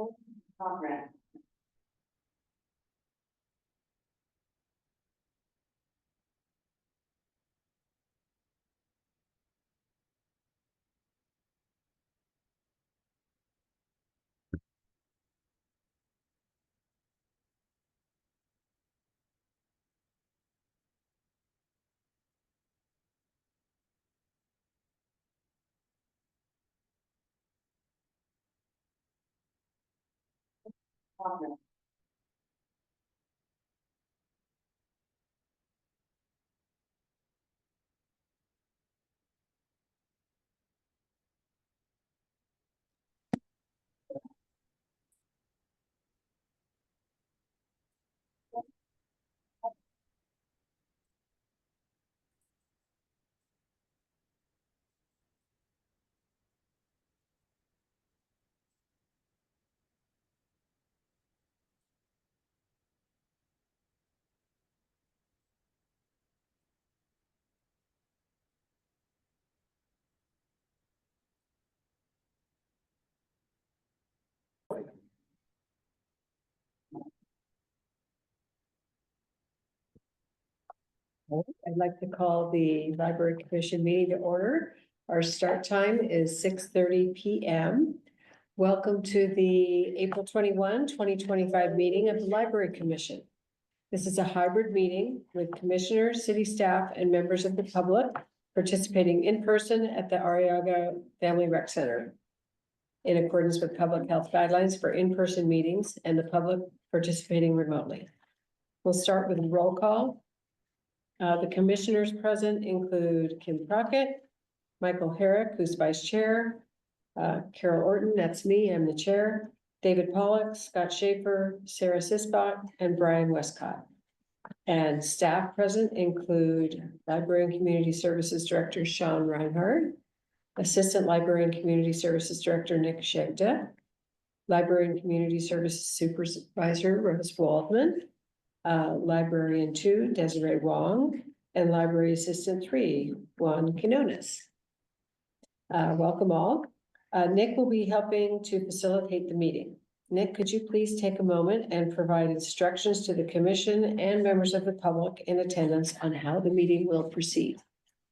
Comment. Comment. I'd like to call the Library Commission meeting to order. Our start time is 6:30 p.m. Welcome to the April 21, 2025 meeting of the Library Commission. This is a hybrid meeting with commissioners, city staff, and members of the public participating in person at the Arriaga Family Rec Center in accordance with public health guidelines for in-person meetings and the public participating remotely. We'll start with a roll call. The commissioners present include Kim Crockett, Michael Herrick, who's vice chair, Carol Orton, that's me, I'm the chair, David Pollock, Scott Schaefer, Sarah Sisbach, and Brian Westcott. And staff present include Library and Community Services Director Sean Reinhardt, Assistant Library and Community Services Director Nick Shegda, Library and Community Services Supervisor Rose Waldman, Librarian 2, Desiree Wong, and Library Assistant 3, Juan Quinones. Welcome all. Nick will be helping to facilitate the meeting. Nick, could you please take a moment and provide instructions to the commission and members of the public in attendance on how the meeting will proceed?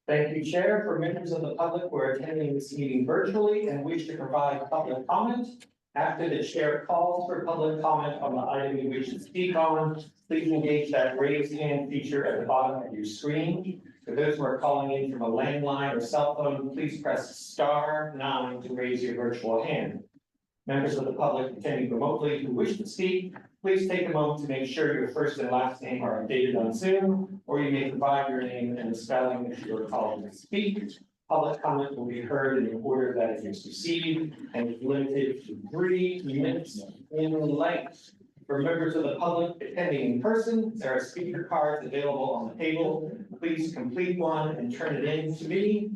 Thank you, Chair. For members of the public who are attending this meeting virtually and wish to provide public comment, after the chair calls for public comment on the item you wish to speak on, please engage that raise hand feature at the bottom of your screen. For those who are calling in from a landline or cell phone, please press *9 to raise your virtual hand. Members of the public attending remotely who wish to speak, please take a moment to make sure your first and last name are updated on Zoom, or you may provide your name and the spelling if you are called to speak. Public comment will be heard in the order that it is received and is limited to 3 minutes in length. For members of the public attending in person, there are speaker cards available on the table. Please complete one and turn it in to me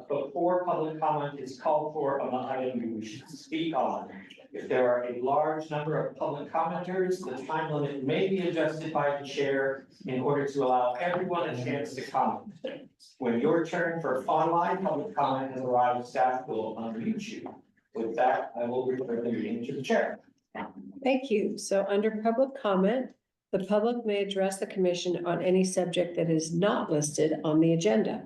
before public comment is called for on the item you wish to speak on. If there are a large number of public commenters, the time limit may be adjusted by the chair in order to allow everyone a chance to comment. When your turn for online public comment has arrived, staff will unmute you. With that, I will refer the meeting to the chair. Thank you. So under public comment, the public may address the commission on any subject that is not listed on the agenda.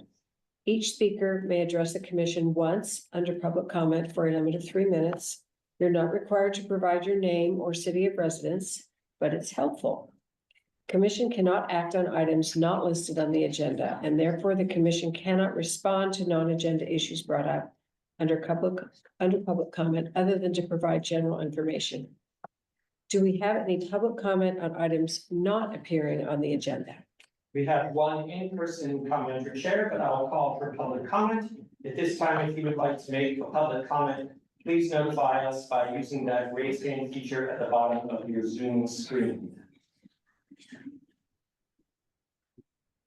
Each speaker may address the commission once under public comment for a limit of 3 minutes. You're not required to provide your name or city of residence, but it's helpful. Commission cannot act on items not listed on the agenda, and therefore the commission cannot respond to non-agenda issues brought up under public comment other than to provide general information. Do we have any public comment on items not appearing on the agenda? We have one in-person commenter, Chair, but I'll call for public comment. At this time, if you would like to make a public comment, please notify us by using that raise hand feature at the bottom of your Zoom screen.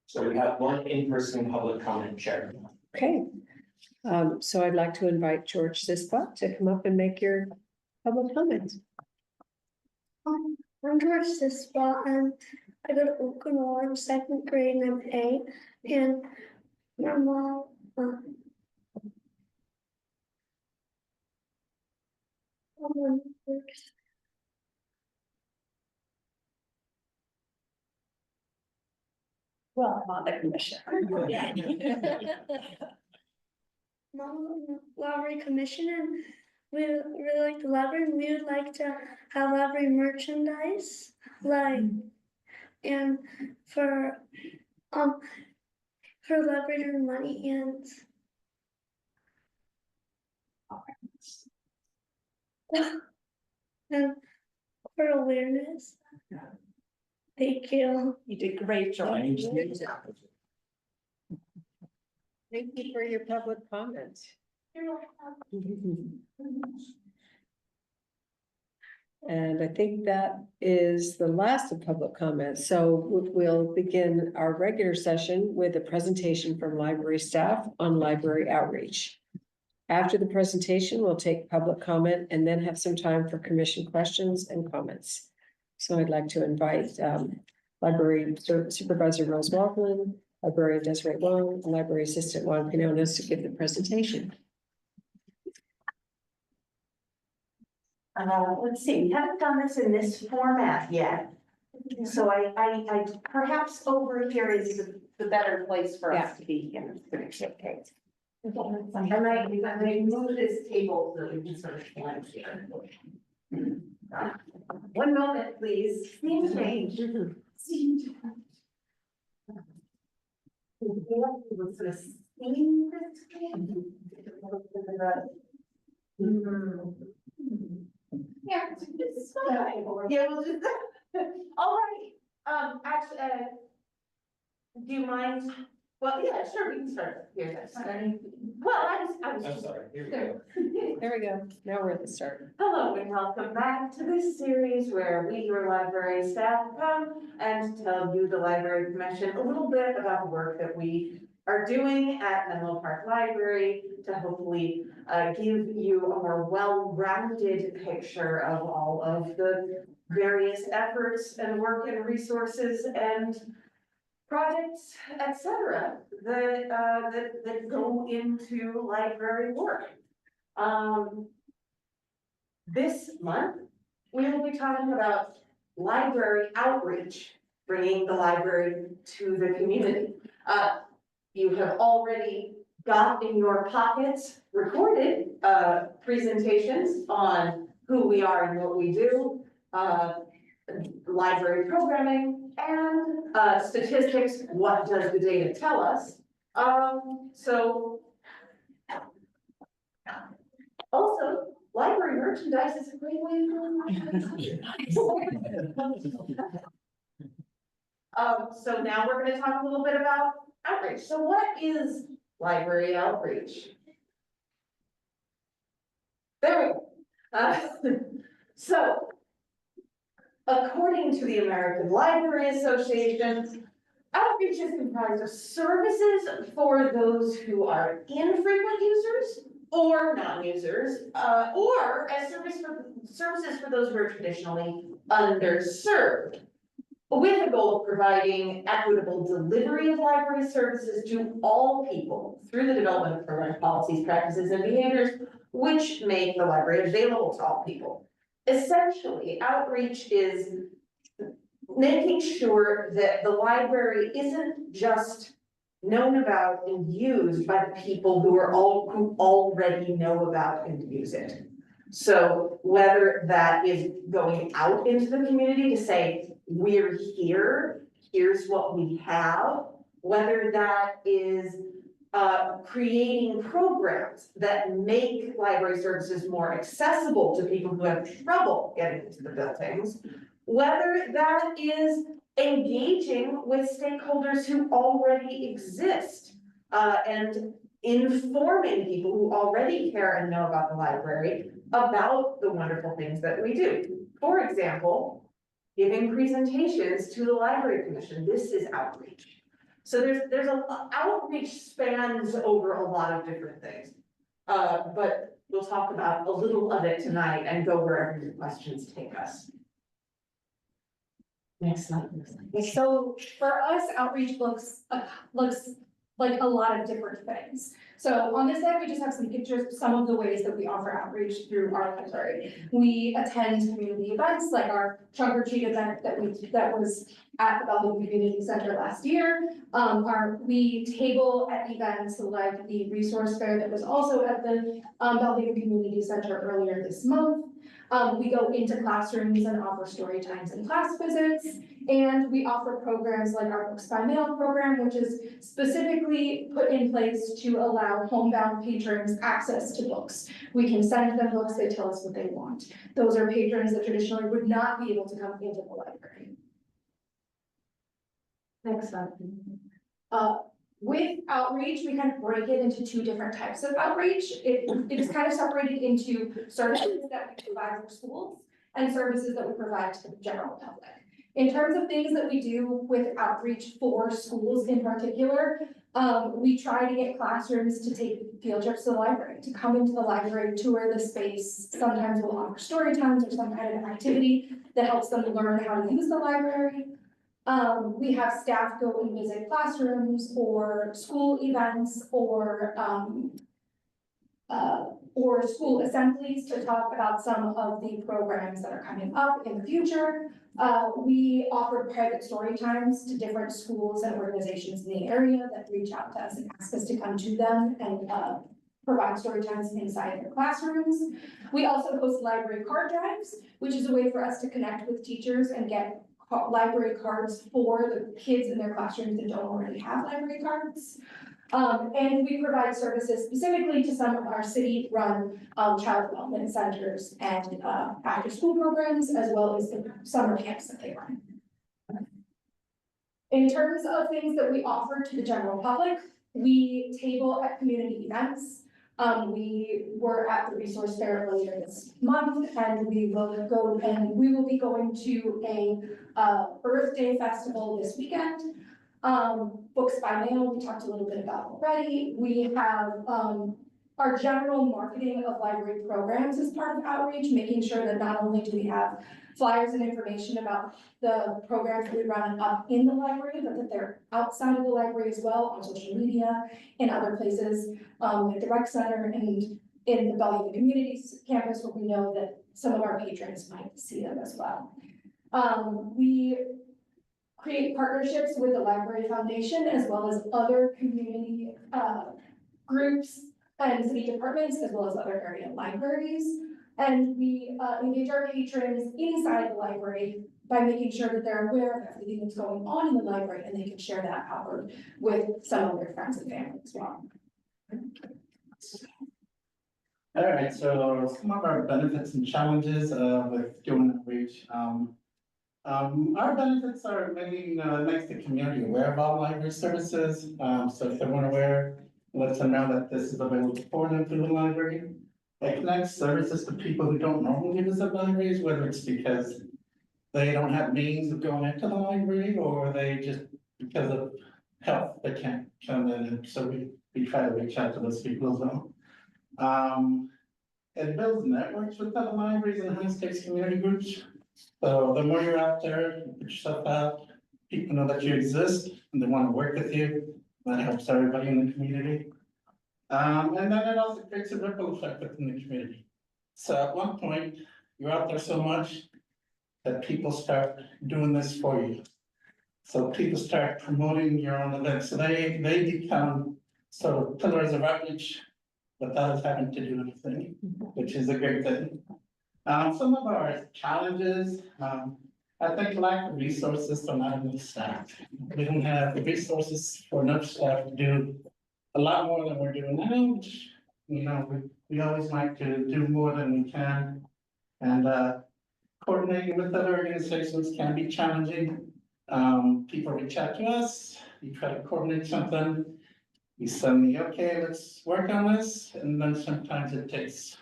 So we have one in-person public comment, Chair. Okay. So I'd like to invite George Sisbach to come up and make your public comment. I'm George Sisbach, and I go to Oakland Ward, 2nd grade, and I'm 8. And my mom, Well, I'm on the commission. Library commission, and we really like the library, and we would like to have library merchandise, like, and for, um, for library to earn money and for awareness. Thank you. You did great, Joy. Thank you for your public comment. And I think that is the last of public comments. So we'll begin our regular session with a presentation from library staff on library outreach. After the presentation, we'll take public comment and then have some time for commission questions and comments. So I'd like to invite Library Supervisor Rose Walkland, Librarian Desiree Wong, and Library Assistant Juan Quinones to give the presentation. Let's see, we haven't done this in this format yet. So I perhaps over here is the better place for us to be in this case. And I move this table so we can sort of stand here. One moment, please. Things change. Yeah, it's fine. Yeah, we'll just. All right, actually, do you mind? Well, yeah, sure, we can start here. That's fine. Well, I was. I'm sorry, here we go. There we go. Now we're at the start. Hello and welcome back to this series where we, your library staff, come and tell you, the Library Commission, a little bit about the work that we are doing at Menlo Park Library to hopefully give you a more well-rounded picture of all of the various efforts and work and resources and projects, etc., that go into library work. This month, we will be talking about library outreach, bringing the library to the community. You have already got in your pockets recorded presentations on who we are and what we do, library programming, and statistics. What does the data tell us? Also, library merchandise is a great way of so now we're going to talk a little bit about outreach. So what is library outreach? There we go. So according to the American Library Association, outreach is comprised of services for those who are infrequent users or non-users, or as services for those who are traditionally underserved, with the goal of providing equitable delivery of library services to all people through the development of programs, policies, practices, and behaviors which make the library available to all people. Essentially, outreach is making sure that the library isn't just known about and used by the people who already know about and use it. So whether that is going out into the community to say, we're here, here's what we have, whether that is creating programs that make library services more accessible to people who have trouble getting into the buildings, whether that is engaging with stakeholders who already exist and informing people who already care and know about the library about the wonderful things that we do. For example, giving presentations to the Library Commission. This is outreach. So there's outreach spans over a lot of different things. But we'll talk about a little of it tonight and go wherever your questions take us. Next slide. So for us, outreach looks like a lot of different things. So on this slide, we just have some pictures of some of the ways that we offer outreach through our library. We attend community events like our trunk or treat event that was at the Bellevue Community Center last year. We table at events like the resource fair that was also at the Bellevue Community Center earlier this month. We go into classrooms and offer story times and class visits. And we offer programs like our Books by Mail program, which is specifically put in place to allow homebound patrons access to books. We can send them books, they tell us what they want. Those are patrons that traditionally would not be able to come into the library. Next slide. With outreach, we kind of break it into two different types of outreach. It is kind of separated into services that we provide for schools and services that we provide to the general public. In terms of things that we do with outreach for schools in particular, we try to get classrooms to take field trips to the library, to come into the library, tour the space. Sometimes we'll offer story times or some kind of activity that helps them learn how to use the library. We have staff go and visit classrooms or school events or school assemblies to talk about some of the programs that are coming up in the future. We offer private story times to different schools and organizations in the area that reach out to us and ask us to come to them and provide story times inside their classrooms. We also host library card drives, which is a way for us to connect with teachers and get library cards for the kids in their classrooms that don't already have library cards. And we provide services specifically to some of our city-run child development centers and after-school programs, as well as the summer camps that they run. In terms of things that we offer to the general public, we table at community events. We were at the resource fair earlier this month, and we will be going to a Earth Day festival this weekend. Books by Mail, we talked a little bit about already. We have our general marketing of library programs as part of outreach, making sure that not only do we have flyers and information about the programs that we run up in the library, but that they're outside of the library as well, on social media and other places, like the rec center and in the Bellevue Community Campus, where we know that some of our patrons might see them as well. We create partnerships with the Library Foundation as well as other community groups and city departments, as well as other area libraries. And we engage our patrons inside the library by making sure that they're aware of everything that's going on in the library, and they can share that outward with some of their friends and family as well. All right, so some of our benefits and challenges with doing outreach. Our benefits are making makes the community aware of all library services. So if they weren't aware, lets them know that this is available for them through the library. It connects services to people who don't normally visit libraries, whether it's because they don't have means of going into the library, or they just, because of health, they can't come in. And so we try to reach out to those people as well. It builds networks with other libraries and high-stakes community groups. So the more you're out there, you put yourself out, people know that you exist and they want to work with you. That helps everybody in the community. And then it also creates a ripple effect within the community. So at one point, you're out there so much that people start doing this for you. So people start promoting your own events. So they become sort of pillars of outreach without us having to do anything, which is a great thing. Some of our challenges, I think lack of resources for not enough staff. We don't have the resources for enough staff to do a lot more than we're doing now, which, you know, we always like to do more than we can. And coordinating with other organizations can be challenging. People reach out to us, you try to coordinate something, you send me, okay, let's work on this, and then sometimes it takes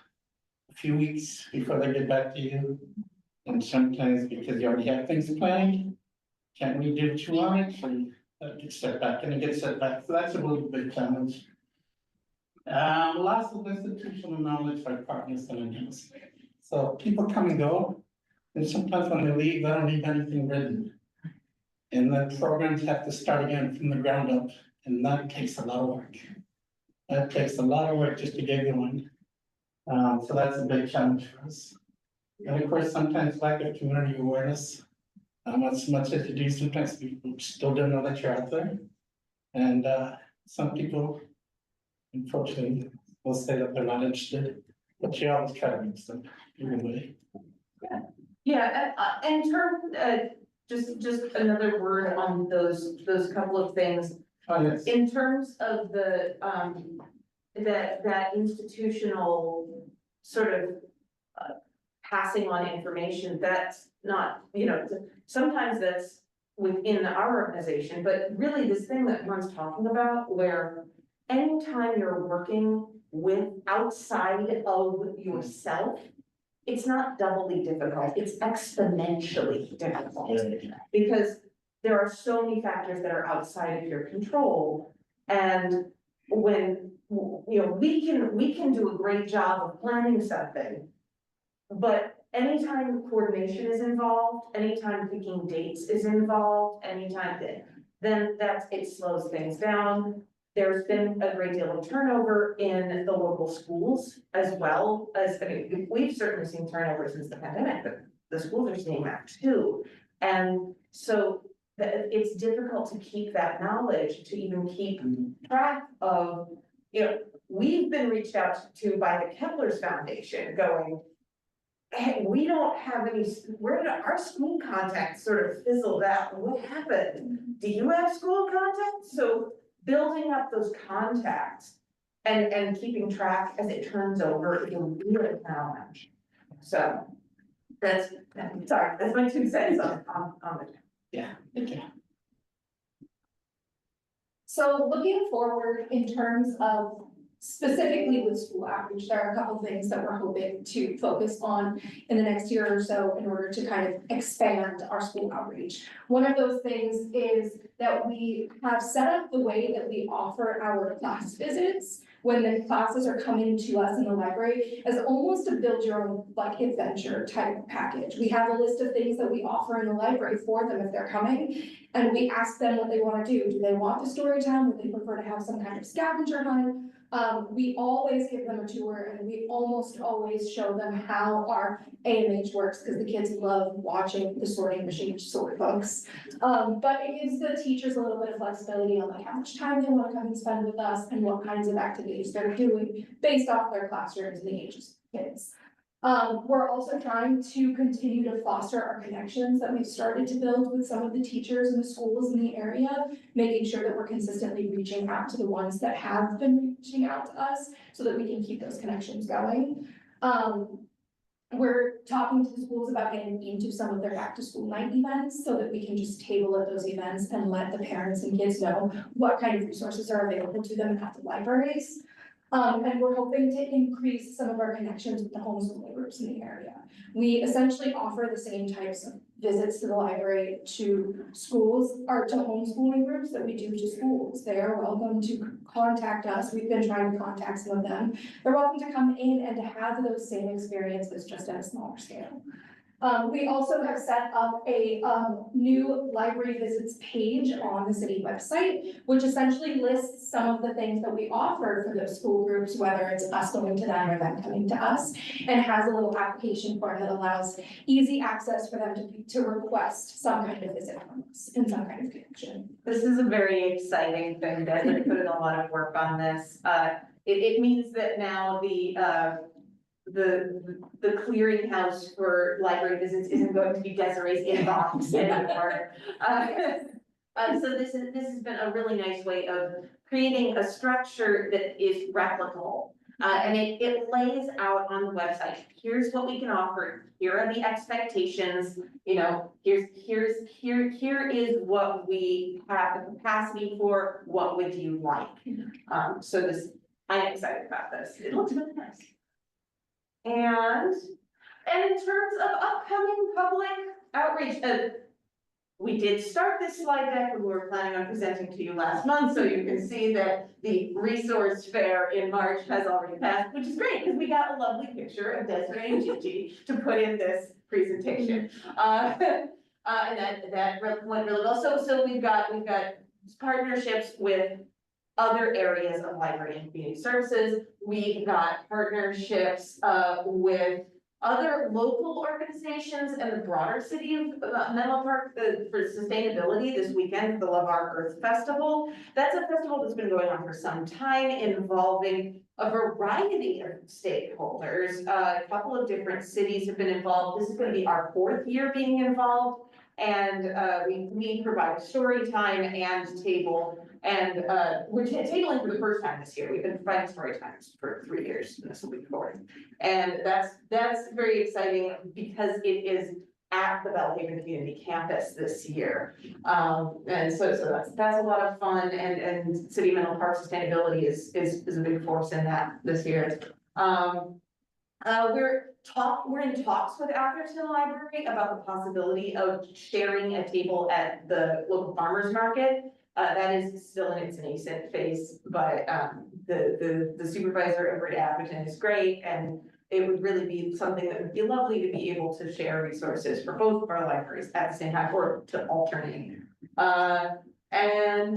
a few weeks before they get back to you. And sometimes because you already have things planned, can't we do what you want, and get set back, and it gets set back, so that's a really big challenge. Lots of institutional knowledge by partners and agents. So people come and go, and sometimes when they leave, they don't leave anything written. And the programs have to start again from the ground up and that takes a lot of work. That takes a lot of work just to get going. So that's a big challenge for us. And of course, sometimes lack of community awareness. As much as you do, sometimes people still don't know that you're out there. And some people, unfortunately, will say that they're not interested, but you always try to mix them anyway. Yeah, in terms, just another word on those couple of things. Oh, yes. In terms of the, that institutional sort of passing on information, that's not, sometimes that's within our organization, but really this thing that Ron's talking about, where anytime you're working with outside of yourself, it's not doubly difficult, it's exponentially difficult. Because there are so many factors that are outside of your control. And when, we can do a great job of planning something. But anytime coordination is involved, anytime picking dates is involved, anytime then it slows things down. There's been a great deal of turnover in the local schools as well as, we've certainly seen turnover since the pandemic, but the schools are seeing that too. And so it's difficult to keep that knowledge, to even keep track of, we've been reached out to by the Kepler's Foundation going, hey, we don't have any, where did our school contacts sort of fizzled out? What happened? Do you have school contacts? So building up those contacts and keeping track as it turns over is a real challenge. So that's my 2 cents on it. Yeah, thank you. So looking forward in terms of specifically with school outreach, there are a couple things that we're hoping to focus on in the next year or so in order to kind of expand our school outreach. One of those things is that we have set up the way that we offer our class visits when the classes are coming to us in the library as almost a build your own like adventure type package. We have a list of things that we offer in the library for them if they're coming, and we ask them what they want to do. Do they want the story time? Would they prefer to have some kind of scavenger hunt? We always give them a tour, and we almost always show them how our AMH works, because the kids love watching the sorting machine sort books. But it gives the teachers a little bit of flexibility on like how much time they want to come and spend with us and what kinds of activities they're doing based off their classrooms and the ages of kids. We're also trying to continue to foster our connections that we've started to build with some of the teachers and the schools in the area, making sure that we're consistently reaching out to the ones that have been reaching out to us so that we can keep those connections going. We're talking to the schools about getting into some of their back to school night events so that we can just table at those events and let the parents and kids know what kind of resources are available to them at the libraries. And we're hoping to increase some of our connections with the homeschooling groups in the area. We essentially offer the same types of visits to the library to schools or to homeschooling groups that we do to schools. They are welcome to contact us. We've been trying to contact some of them. They're welcome to come in and to have those same experiences just at a smaller scale. We also have set up a new library visits page on the city website, which essentially lists some of the things that we offer for those school groups, whether it's us going to them or them coming to us, and has a little application form that allows easy access for them to request some kind of visit from us and some kind of connection. This is a very exciting thing. Guys are putting a lot of work on this. It means that now the clearinghouse for library visits isn't going to be Desiree's inbox anymore. So this has been a really nice way of creating a structure that is replicable. And it lays out on the website, here's what we can offer, here are the expectations, here is what we have the capacity for, what would you like? So I'm excited about this. It looks really nice. And in terms of upcoming public outreach, we did start this slide deck when we were planning on presenting to you last month, so you can see that the resource fair in March has already passed, which is great, because we got a lovely picture of Desiree and Gigi to put in this presentation. And that went really well. So we've got partnerships with other areas of library and community services. We've got partnerships with other local organizations and the broader city of Menlo Park for sustainability this weekend, the Love Our Earth Festival. That's a festival that's been going on for some time, involving a variety of stakeholders. A couple of different cities have been involved. This is going to be our 4th year being involved. And we provide story time and table, and we're tabling for the first time this year. We've been providing story times for 3 years, and this will be 4th. And that's very exciting because it is at the Belhaven Community Campus this year. And so that's a lot of fun, and City of Menlo Park sustainability is a big force in that this year. We're in talks with Atherton Library about the possibility of sharing a table at the local farmers market. That is still in its nascent phase, but the supervisor over at Atherton is great, and it would really be something that would be lovely to be able to share resources for both of our libraries at the same time, or to alternate. And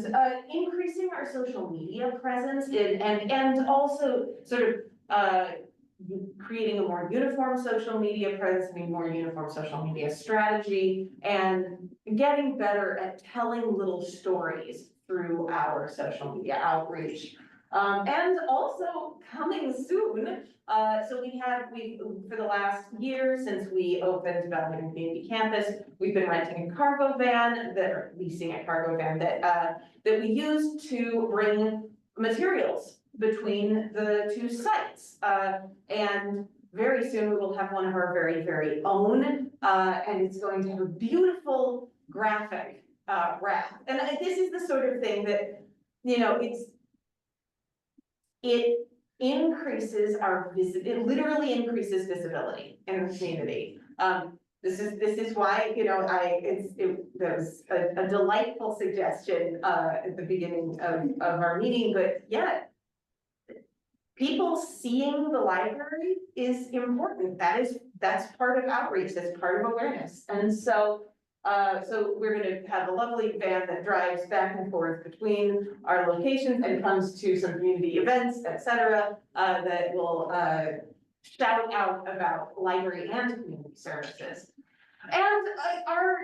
increasing our social media presence and also sort of creating a more uniform social media presence, a more uniform social media strategy, and getting better at telling little stories through our social media outreach. And also coming soon, so we for the last year since we opened Belhaven Community Campus, we've been renting a cargo van, leasing a cargo van that we use to bring materials between the 2 sites. And very soon we will have one of our very, very own, and it's going to have a beautiful graphic wrap. And this is the sort of thing that, you know, it increases it literally increases visibility in the community. This is why, you know, there was a delightful suggestion at the beginning of our meeting, but yeah, people seeing the library is important. That's part of outreach, that's part of awareness. And so we're gonna have a lovely van that drives back and forth between our locations and comes to some community events, etc. That will shout out about library and community services. And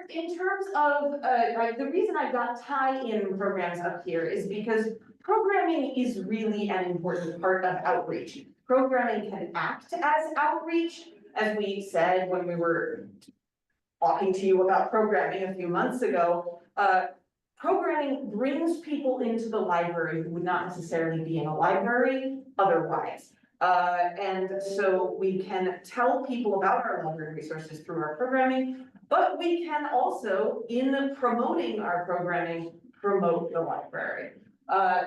in terms of, the reason I've got tie-in programs up here is because programming is really an important part of outreach. Programming can act as outreach, as we said when we were talking to you about programming a few months ago. Programming brings people into the library who would not necessarily be in a library otherwise. And so we can tell people about our library resources through our programming, but we can also, in promoting our programming, promote the library.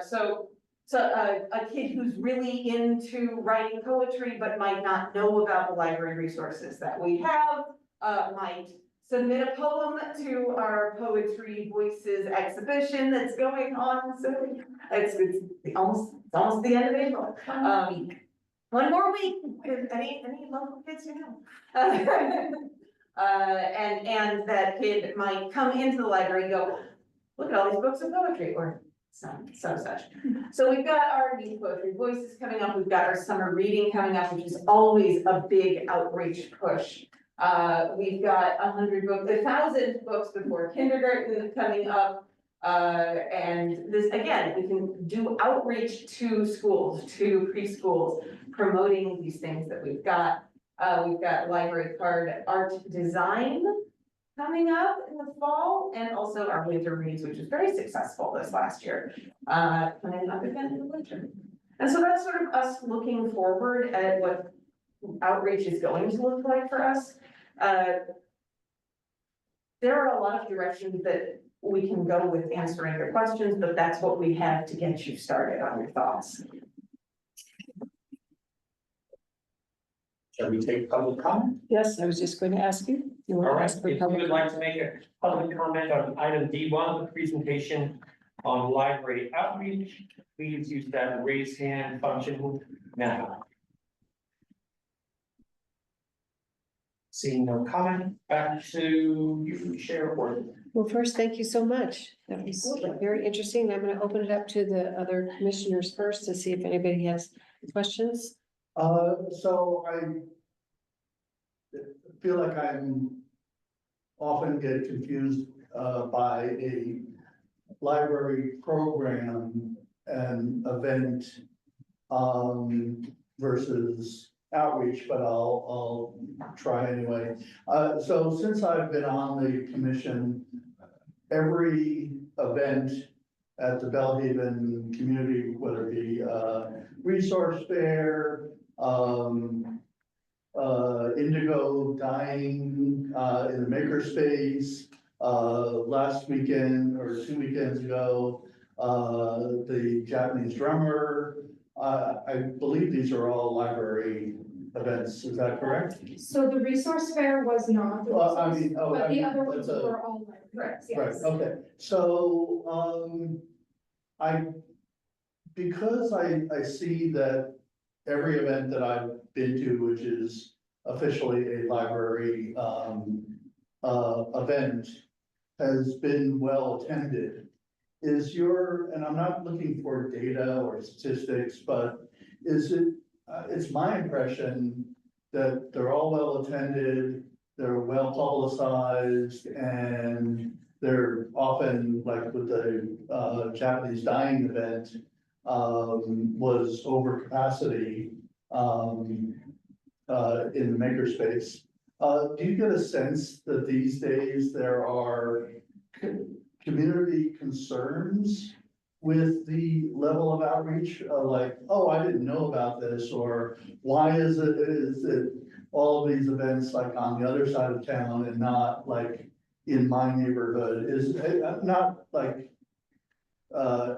So a kid who's really into writing poetry but might not know about the library resources that we have, might submit a poem to our Poetry Voices exhibition that's going on. So it's almost the end of April. One more week, any local kids you know. And that kid might come into the library and go, look at all these books of poetry, or some such. So we've got our new Poetry Voices coming up. We've got our summer reading coming up, which is always a big outreach push. We've got 1,000 books before kindergarten coming up. And this, again, we can do outreach to schools, to preschools, promoting these things that we've got. We've got library card art design coming up in the fall, and also our winter reads, which was very successful this last year, coming up again in the winter. And so that's sort of us looking forward at what outreach is going to look like for us. There are a lot of directions that we can go with answering your questions, but that's what we have to get you started on your thoughts. Shall we take public comment? Yes, I was just going to ask you. You want All to right, ask if for you public? would like to make a public comment on item D1 of the presentation on library outreach, please use that raise hand function now. Seeing no comment, back to you, Chair Worthington. Well, first, thank you so much. That was very interesting. I'm gonna open it up to the other commissioners first to see if anybody has questions. So I feel like I'm often get confused, by a library program and event, versus outreach, but I'll try anyway. So since I've been on the commission, every event at the Bellhaven community, whether it be, resource fair, indigo dyeing, in the makerspace, last weekend or 2 weekends ago, the Japanese drummer, I believe these are all library events, is that correct? So the resource fair was not, the Well, I resource- mean, but the other ones that's a- were all like, correct, Right, yes. okay, so, because I see that every event that I've been to, which is officially a library, event, has been well attended. And I'm not looking for data or statistics, but it's my impression that they're all well attended, they're well publicized, and they're often, like with the Japanese dyeing event, was over capacity, in the makerspace. Do you get a sense that these days there are community concerns with the level of outreach? Like, oh, I didn't know about this, or why is it all of these events like on the other side of town and not like in my neighborhood? Is not like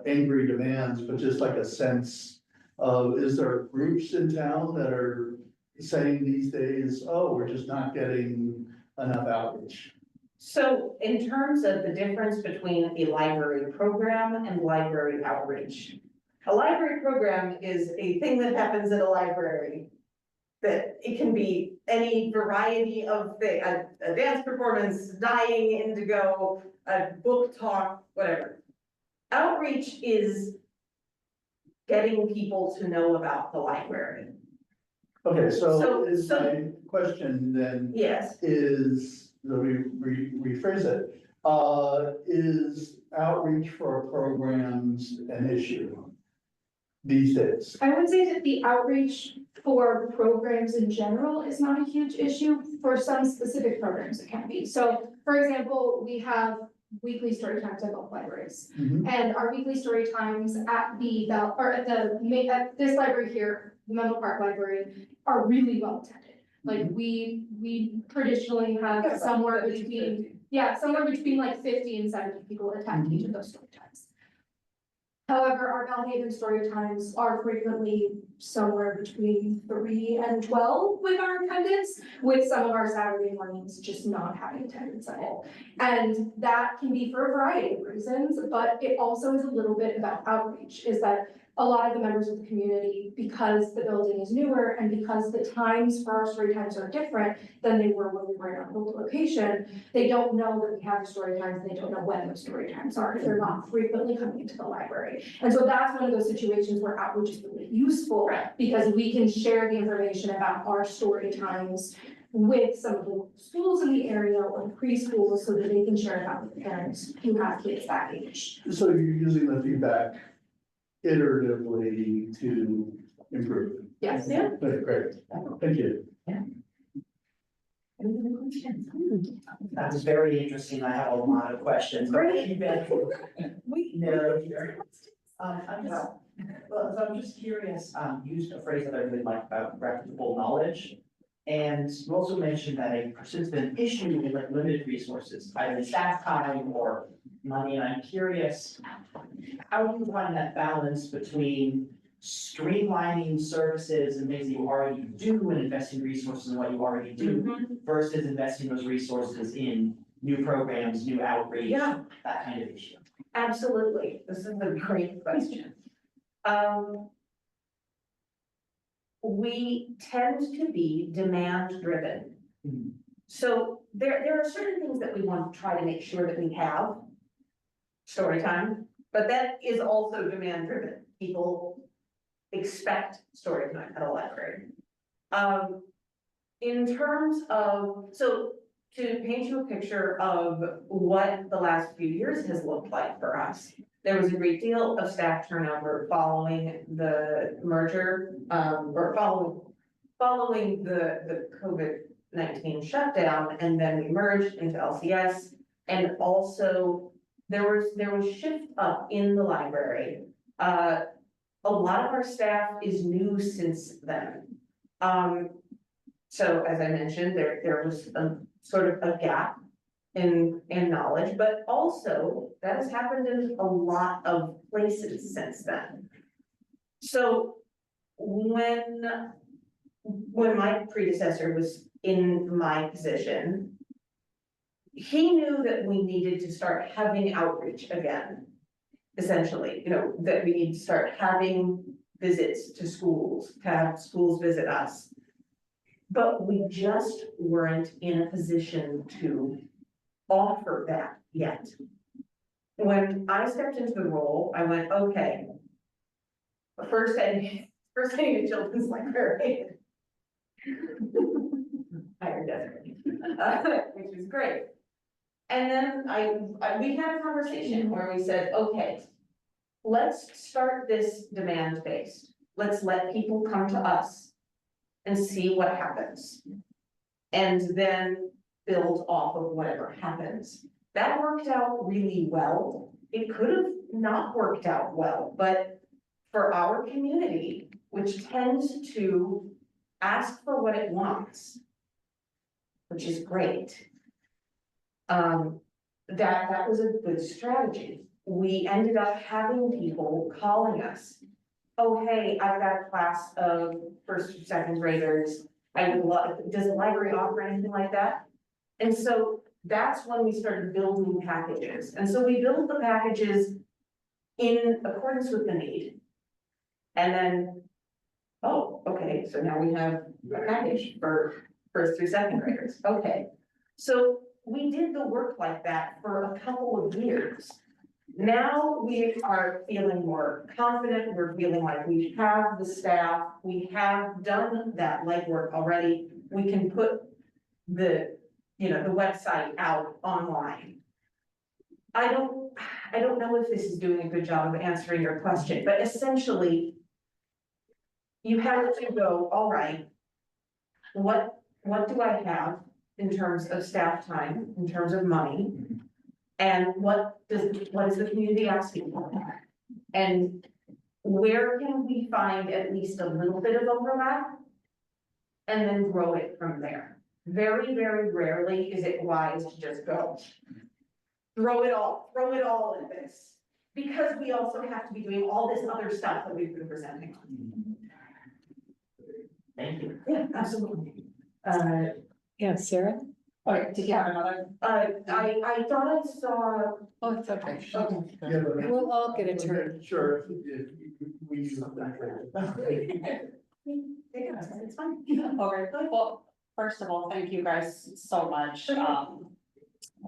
angry demands, but just like a sense of, is there groups in town that are saying these days, oh, we're just not getting enough outreach? So in terms of the difference between a library program and library outreach, a library program is a thing that happens at a library. That it can be any variety of thing, a dance performance, dyeing indigo, a book talk, whatever. Outreach is getting people to know about the library. Okay, so So- is my question then, Yes, let me rephrase it. Is outreach for programs an issue these days? I would say that the outreach for programs in general is not a huge issue. For some specific programs, it can be. So, for example, we have weekly story times at both libraries. Mhm. And our weekly story times at at this library here, the Menlo Park Library, are really well attended. Like, we traditionally have somewhere between, somewhere between like 50 and 70 people attend each of those story times. However, our Bellhaven story times are frequently somewhere between 3 and 12 with our attendance, with some of our Saturday mornings just not having attendance at all. And that can be for a variety of reasons, but it also is a little bit about outreach, is that a lot of the members of the community, because the building is newer and because the times for our story times are different than they were when we were in our old location, they don't know that we have story times, and they don't know when those story times are, they're not frequently coming into the library. And so that's one of those situations where outreach is really useful, because we can share the information about our story times with some of the schools in the area or preschools, so that they can share it out with the parents who have kids that age. So you're using the feedback iteratively to improve. Yes. yeah. Okay, great, thank you. That's very interesting. I have a lot of questions. Great. We know here. So I'm just curious, you used a phrase that I really like about reputable knowledge. And you also mentioned that a persistent issue with like limited resources, either staff time or money. And I'm curious, how do you find that balance between streamlining services and things that you already do and investing resources in what you already do versus investing those resources in new programs, new outreach, Yeah. that kind of issue? Absolutely, this is a great question. We tend to be demand driven. Mhm. So there are certain things that we want to try to make sure that we have. Story time, but that is also demand driven. People expect story time at a library. In terms of, so to paint you a picture of what the last few years has looked like for us. There was a great deal of staff turnover following the merger, or following the COVID-19 shutdown, and then we merged into LCS. And also there was shift up in the library. A lot of our staff is new since then. So as I mentioned, there was a sort of a gap in knowledge, but also that has happened in a lot of places since then. So when my predecessor was in my position, he knew that we needed to start having outreach again. Essentially, you know, that we need to start having visits to schools, to have schools visit us. But we just weren't in a position to offer that yet. When I stepped into the role, I went, okay. First I need a children's librarian. Hired desperately, which is great. And then we had a conversation where we said, okay, let's start this demand based. Let's let people come to us and see what happens. And then build off of whatever happens. That worked out really well. It could have not worked out well, but for our community, which tends to ask for what it wants, which is great. That was a good strategy. We ended up having people calling us. Oh, hey, I've got a class of first or second graders. I would love, does the library offer anything like that? And so that's when we started building packages. And so we built the packages in accordance with the need. And then, oh, okay, so now we have a package for first through second graders. Okay, so we did the work like that for a couple of years. Now we are feeling more confident. We're feeling like we have the staff. We have done that legwork already. We can put the website out online. I don't know if this is doing a good job of answering your question, but essentially you have to go, all right, what do I have in terms of staff time, in terms of money? And what is the community asking for? And where can we find at least a little bit of overlap? And then grow it from there. Very, very rarely is it wise to just go. Throw it all at this. Because we also have to be doing all this other stuff that we've been presenting on. Thank you. Yeah, absolutely. Yeah, Sarah? All right, did you have another? I thought I saw. Oh, it's okay. Okay. Yeah, but- We'll all get a turn. Sure, if we use something. It's fine. Okay, well, first of all, thank you guys so much. I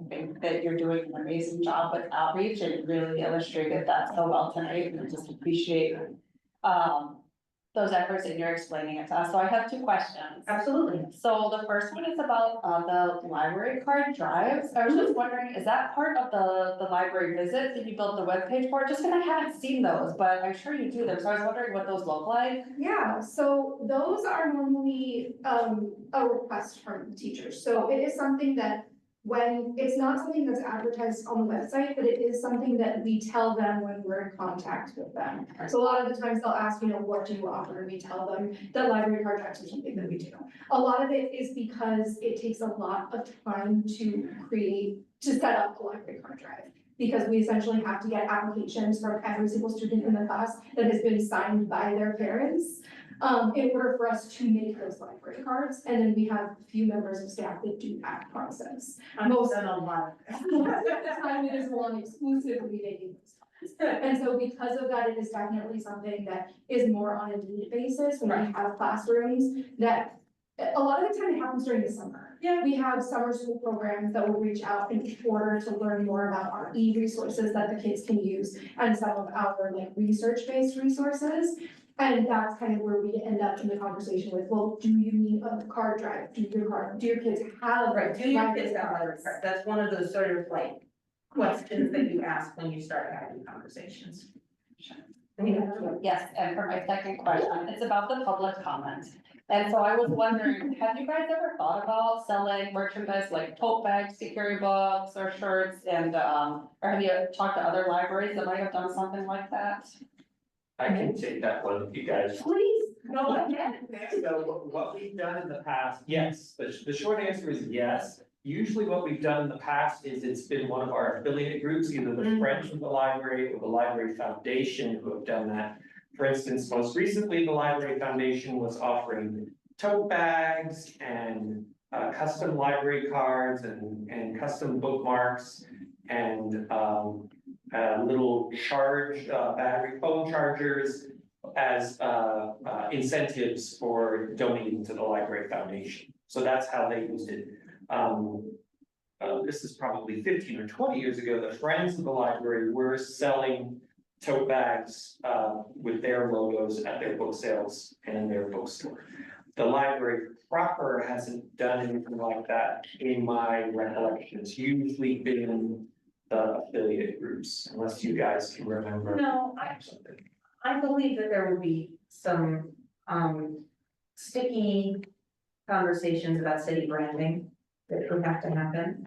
think that you're doing an amazing job with outreach and it really illustrated that so well tonight, and I just appreciate those efforts that you're explaining it to us. So I have two questions. Absolutely. So the first one is about the library card drives. I was just wondering, is that part of the library visit that you built the webpage for? Just because I haven't seen those, but I'm sure you do them. So I was wondering what those look like. Yeah, so those are normally a request from teachers. So it is something that when, it's not something that's advertised on the website, but it is something that we tell them when we're in contact with them. So a lot of the times they'll ask, what do you offer? And we tell them that library card drives are something that we do. A lot of it is because it takes a lot of time to set up a library card drive. Because we essentially have to get applications from every single student in the class that has been signed by their parents. In order for us to make those library cards, and then we have a few members of staff that do that process. Most of the time it is one exclusively making those cards. And so because of that, it is definitely something that is more on a need basis when we have classrooms that a lot of the time it happens during the summer. Yeah. We have summer school programs that will reach out in order to learn more about our e-resources that the kids can use and some of our like research-based resources. And that's kind of where we end up in the conversation with, well, do you need a car drive? Do your kids have? Right, do your library kids have library cards? cards? That's one of those sort of like questions that you ask when you start having conversations. Yes, and for my second question, it's about the public comment. And so I was wondering, have you guys ever thought about selling merchandise like tote bags, security books or shirts and, or have you talked to other libraries that might have done something like that? I can take that one if you guys. Please, go ahead. So what we've done in the past, yes, the short answer is yes. Usually what we've done in the past is it's been one of our affiliate groups, either the Friends of the Library or the Library Foundation who have done that. For instance, most recently, the Library Foundation was offering tote bags and custom library cards and custom bookmarks and little battery phone chargers as incentives for donating to the Library Foundation. So that's how they used it. This is probably 15 or 20 years ago, the Friends of the Library were selling tote bags with their logos at their book sales and their bookstore. The library proper hasn't done anything like that in my recollection. It's usually been the affiliate groups, unless you guys can remember. No, something. I believe that there will be some sticky conversations about city branding that would have to happen.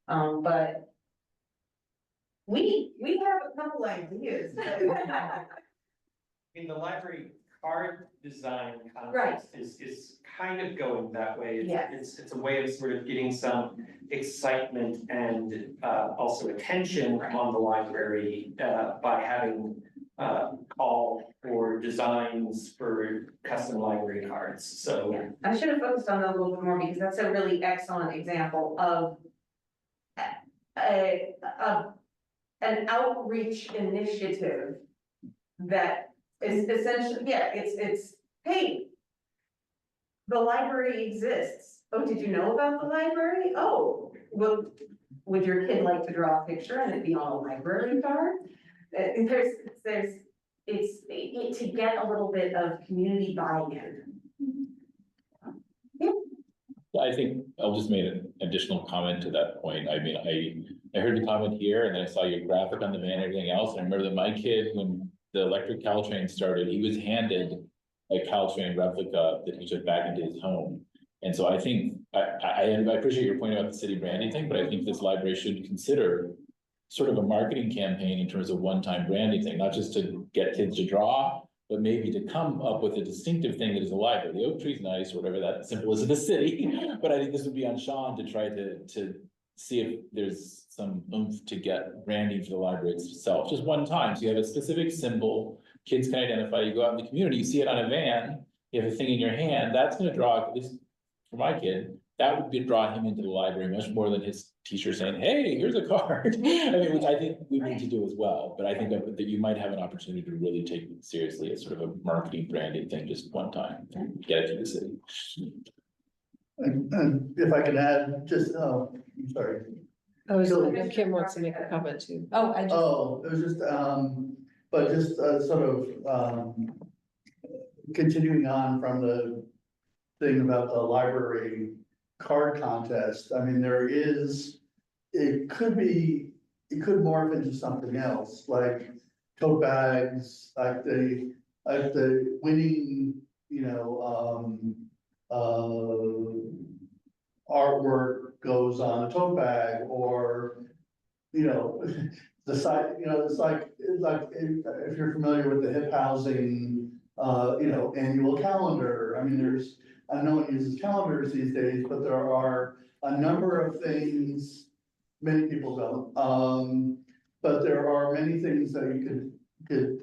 But we have a couple ideas. I mean, the library card design contest is kind of going that way. It's a way of sort of getting some excitement and also attention on the library by having call for designs for custom library cards, so. Yeah, I should have focused on that a little bit more because that's a really excellent example of an outreach initiative that is essentially, it's, hey, the library exists. Oh, did you know about the library? Oh, well, would your kid like to draw a picture and it be on a library card? It's to get a little bit of community buy-in. I think I'll just make an additional comment to that point. I mean, I heard the comment here and then I saw your graphic on the van and everything else. And I remember that my kid, when the electric Caltrain started, he was handed a Caltrain replica that he took back into his home. And so I think, I appreciate your point about the city branding thing, but I think this library should consider sort of a marketing campaign in terms of one-time branding thing, not just to get kids to draw, but maybe to come up with a distinctive thing that is a library. The oak tree's nice, or whatever that symbol is of the city, but I think this would be on Sean to try to see if there's some oomph to get branding for the library itself, just one time. So you have a specific symbol, kids can identify, you go out in the community, you see it on a van, you have a thing in your hand, that's gonna draw, at least for my kid, that would draw him into the library much more than his teacher saying, hey, here's a card. I mean, which I think we need to do as well, but I think that you might have an opportunity to really take it seriously as sort of a marketing branding thing, just one time, get it to the city. And if I can add, just, I'm sorry. Kim wants to make a comment too. Oh, it was just, but just sort of continuing on from the thing about the library card contest. I mean, it could morph into something else, like tote bags, like the winning, artwork goes on a tote bag, or, the site, it's like if you're familiar with the hip housing, annual calendar. I mean, no one uses calendars these days, but there are a number of things, many people don't. But there are many things that you could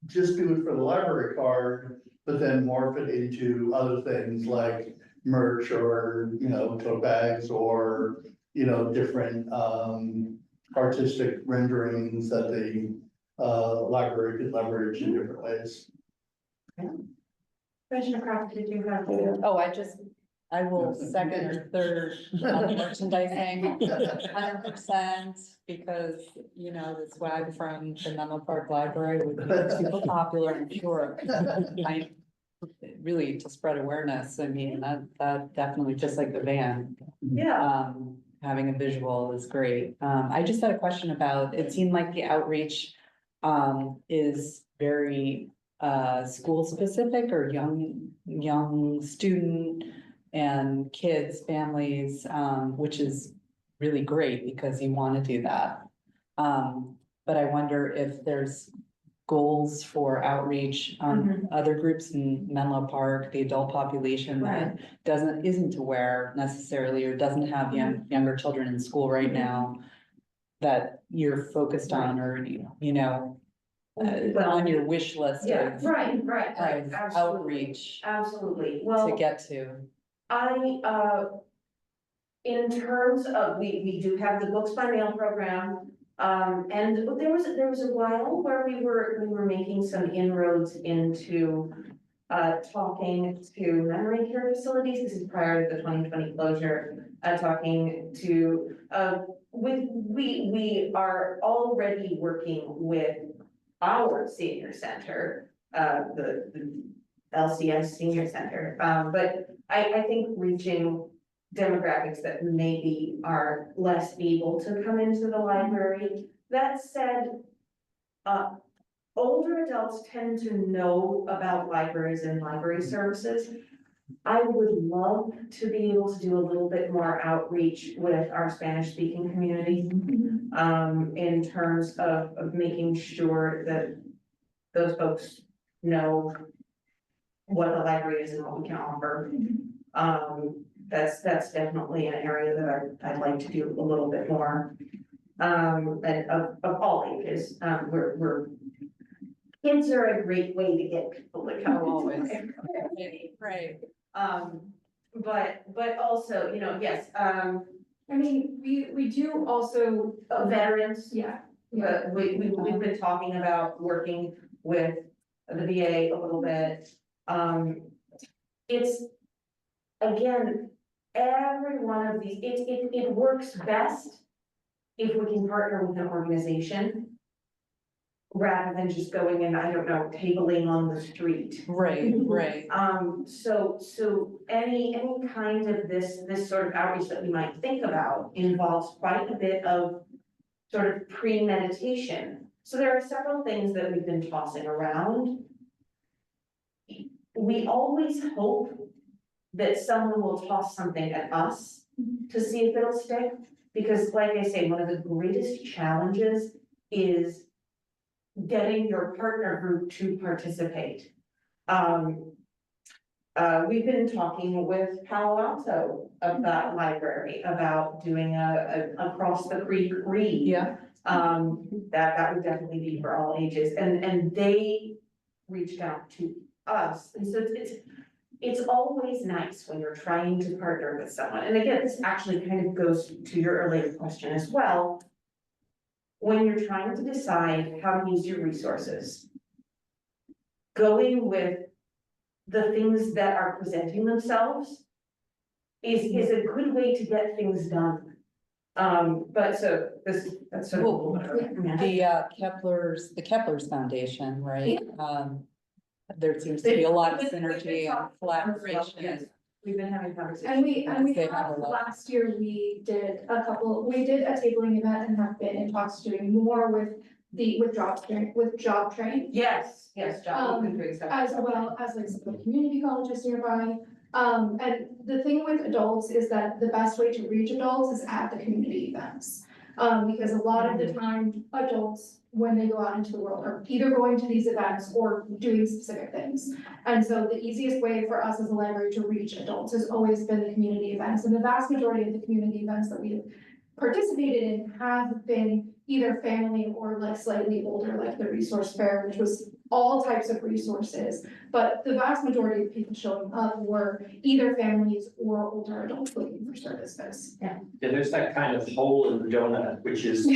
just do it for the library card, but then morph it into other things like merch or, tote bags or, different, artistic renderings that the, library could leverage in different ways. Commissioner Crawford, did you have? Oh, I just I will second or third on merchandising, 100%, because, you know, the swag from the Menlo Park Library would be super popular, I'm sure. I really to spread awareness, I mean, that definitely, just like the van, Yeah, having a visual is great. I just had a question about, it seemed like the outreach is very school specific or young student and kids, families, which is really great because you want to do that. But I wonder if there's goals for outreach on other groups in Menlo Park, the adult population that isn't aware necessarily or doesn't have younger children in school right now that you're focused on, or, you know, on your wish list yeah, of right, of absolutely, outreach absolutely. to Well, get to. In terms of, we do have the books by mail program. And there was a while where we were making some inroads into talking to memory care facilities. This is prior to the 2020 closure, talking to, we are already working with our senior center, the LCS Senior Center. But I think reaching demographics that maybe are less able to come into the library. That said, older adults tend to know about libraries and library services. I would love to be able to do a little bit more outreach with our Spanish speaking community. In terms of making sure that those folks know what the library is and what we can offer. That's definitely an area that I'd like to do a little bit more. And of all ages, kids are a great way to get people to come. Always. Right. But also, you know, yes, I mean, we do also, veterans. yeah. But we've been talking about working with the VA a little bit. It's, again, every one of these, it works best if we can partner with an organization rather than just going and, I don't know, tabling on the street. Right. So any kind of this sort of outreach that we might think about involves quite a bit of sort of premeditation. So there are several things that we've been tossing around. We always hope that someone will toss something at us to see if it'll stick. Because like I say, one of the greatest challenges is getting your partner group to participate. We've been talking with Palo Alto of that library about doing a across the creek read. Yeah. That would definitely be for all ages, and they reached out to us, and so it's always nice when you're trying to partner with someone, and again, this actually kind of goes to your earlier question as well. When you're trying to decide how to use your resources, going with the things that are presenting themselves is a good way to get things done. But so that's sort of. The Kepler's Foundation, right? There seems to be a lot of synergy and collaboration. We've been having conversations. And we They have a lot. last year, we did a tabling event and have been in talks doing more with job train. Yes, John, we've been doing stuff. As well as like some of the community colleges nearby. And the thing with adults is that the best way to reach adults is at the community events. Because a lot of the time, adults, when they go out into the world, are either going to these events or doing specific things. And so the easiest way for us as a library to reach adults has always been the community events. And the vast majority of the community events that we've participated in have been either family or like slightly older, like the resource fair, which was all types of resources. But the vast majority of people showing up were either families or older adults looking for services. Yeah, there's that kind of hole in the donut, which is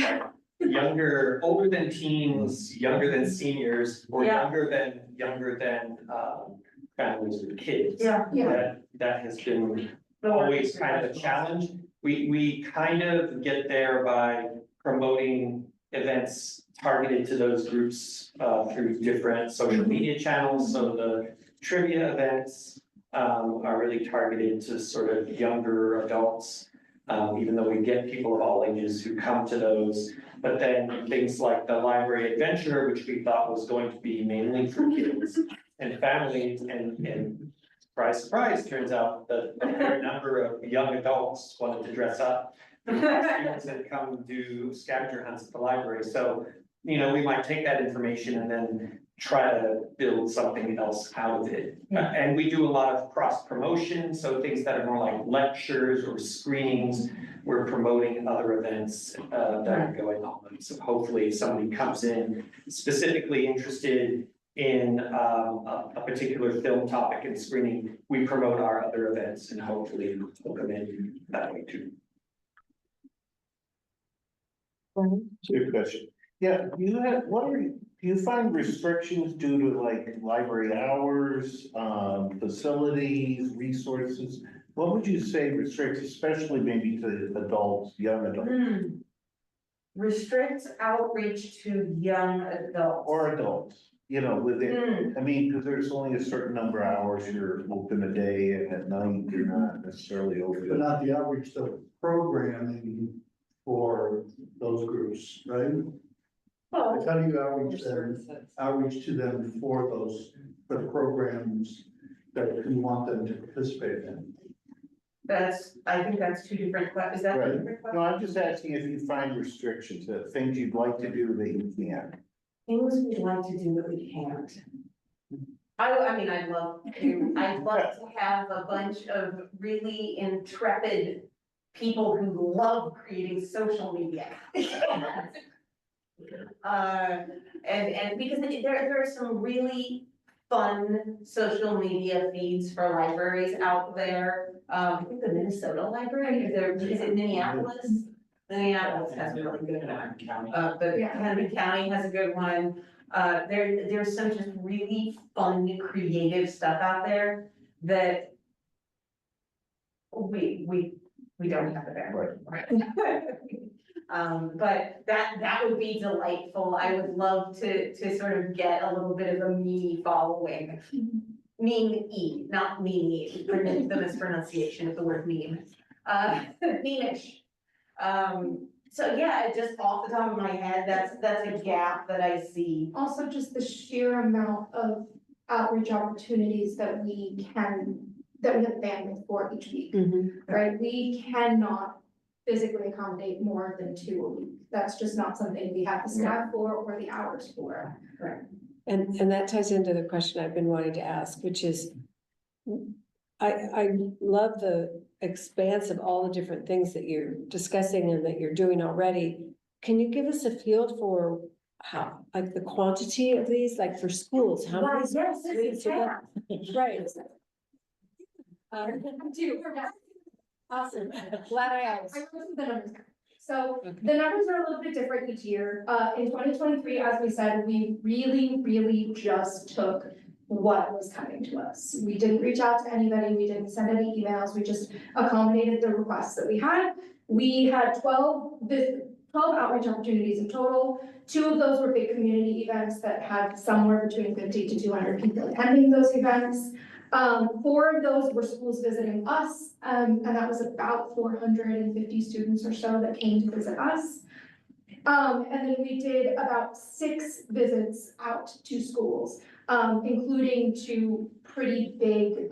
older than teens, younger than seniors, or younger than families with kids. Yeah. That has been always kind of a challenge. We kind of get there by promoting events targeted to those groups through different social media channels. So the trivia events are really targeted to sort of younger adults. Even though we get people of all ages who come to those, but then things like the library adventure, which we thought was going to be mainly for kids and families, and surprise, surprise, turns out that a fair number of young adults wanted to dress up. Students that come do scavenger hunts at the library, so, you know, we might take that information and then try to build something else out of it. And we do a lot of cross promotion, so things that are more like lectures or screenings. We're promoting other events that are going on. So hopefully if somebody comes in specifically interested in a particular film topic and screening, we promote our other events and hopefully they'll come in that way too. Good question. Yeah, do you find restrictions due to like library hours, facilities, resources? What would you say restricts, especially maybe to adults, young adults? Restricts outreach to young adults. Or adults, you know, within, I mean, because there's only a certain number of hours you're open a day and at night you're not necessarily But open. not the outreach, the programming for those groups, right? Like, how do you outreach to them for the programs that you want them to participate in? I think that's two different is that Right. two different questions? No, I'm just asking if you find restrictions, that things you'd like to do that you can't. Things we'd like to do that we can't. I mean, I'd love to have a bunch of really intrepid people who love creating social media. And because there are some really fun social media feeds for libraries out there. I think the Minnesota library, is it Minneapolis? Minneapolis has a really good one. But Hennepin County has a good one. There's some just really fun, creative stuff out there that we don't have it there. Right. But that would be delightful. I would love to sort of get a little bit of a me following. Meme-y, not me, the mispronunciation of the word meme. Meme-ish. So yeah, just off the top of my head, that's a gap that I see. Also, just the sheer amount of outreach opportunities that we have bandwidth for each week, right? We cannot physically accommodate more than 2 a week. That's just not something we have the staff for or the hours for. Right. And that ties into the question I've been wanting to ask, which is, I love the expanse of all the different things that you're discussing and that you're doing already. Can you give us a feel for how, like the quantity of these, like for schools, how many? Yes, schools are there? Right. Awesome, glad I asked. I wrote the numbers down. So the numbers are a little bit different each year. In 2023, as we said, we really just took what was coming to us. We didn't reach out to anybody, we didn't send any emails, we just accommodated the requests that we had. We had 12 outreach opportunities in total. 2 of those were big community events that had somewhere between 50 to 200 people attending those events. 4 of those were schools visiting us, and that was about 450 students or so that came to visit us. And then we did about 6 visits out to schools, including 2 pretty big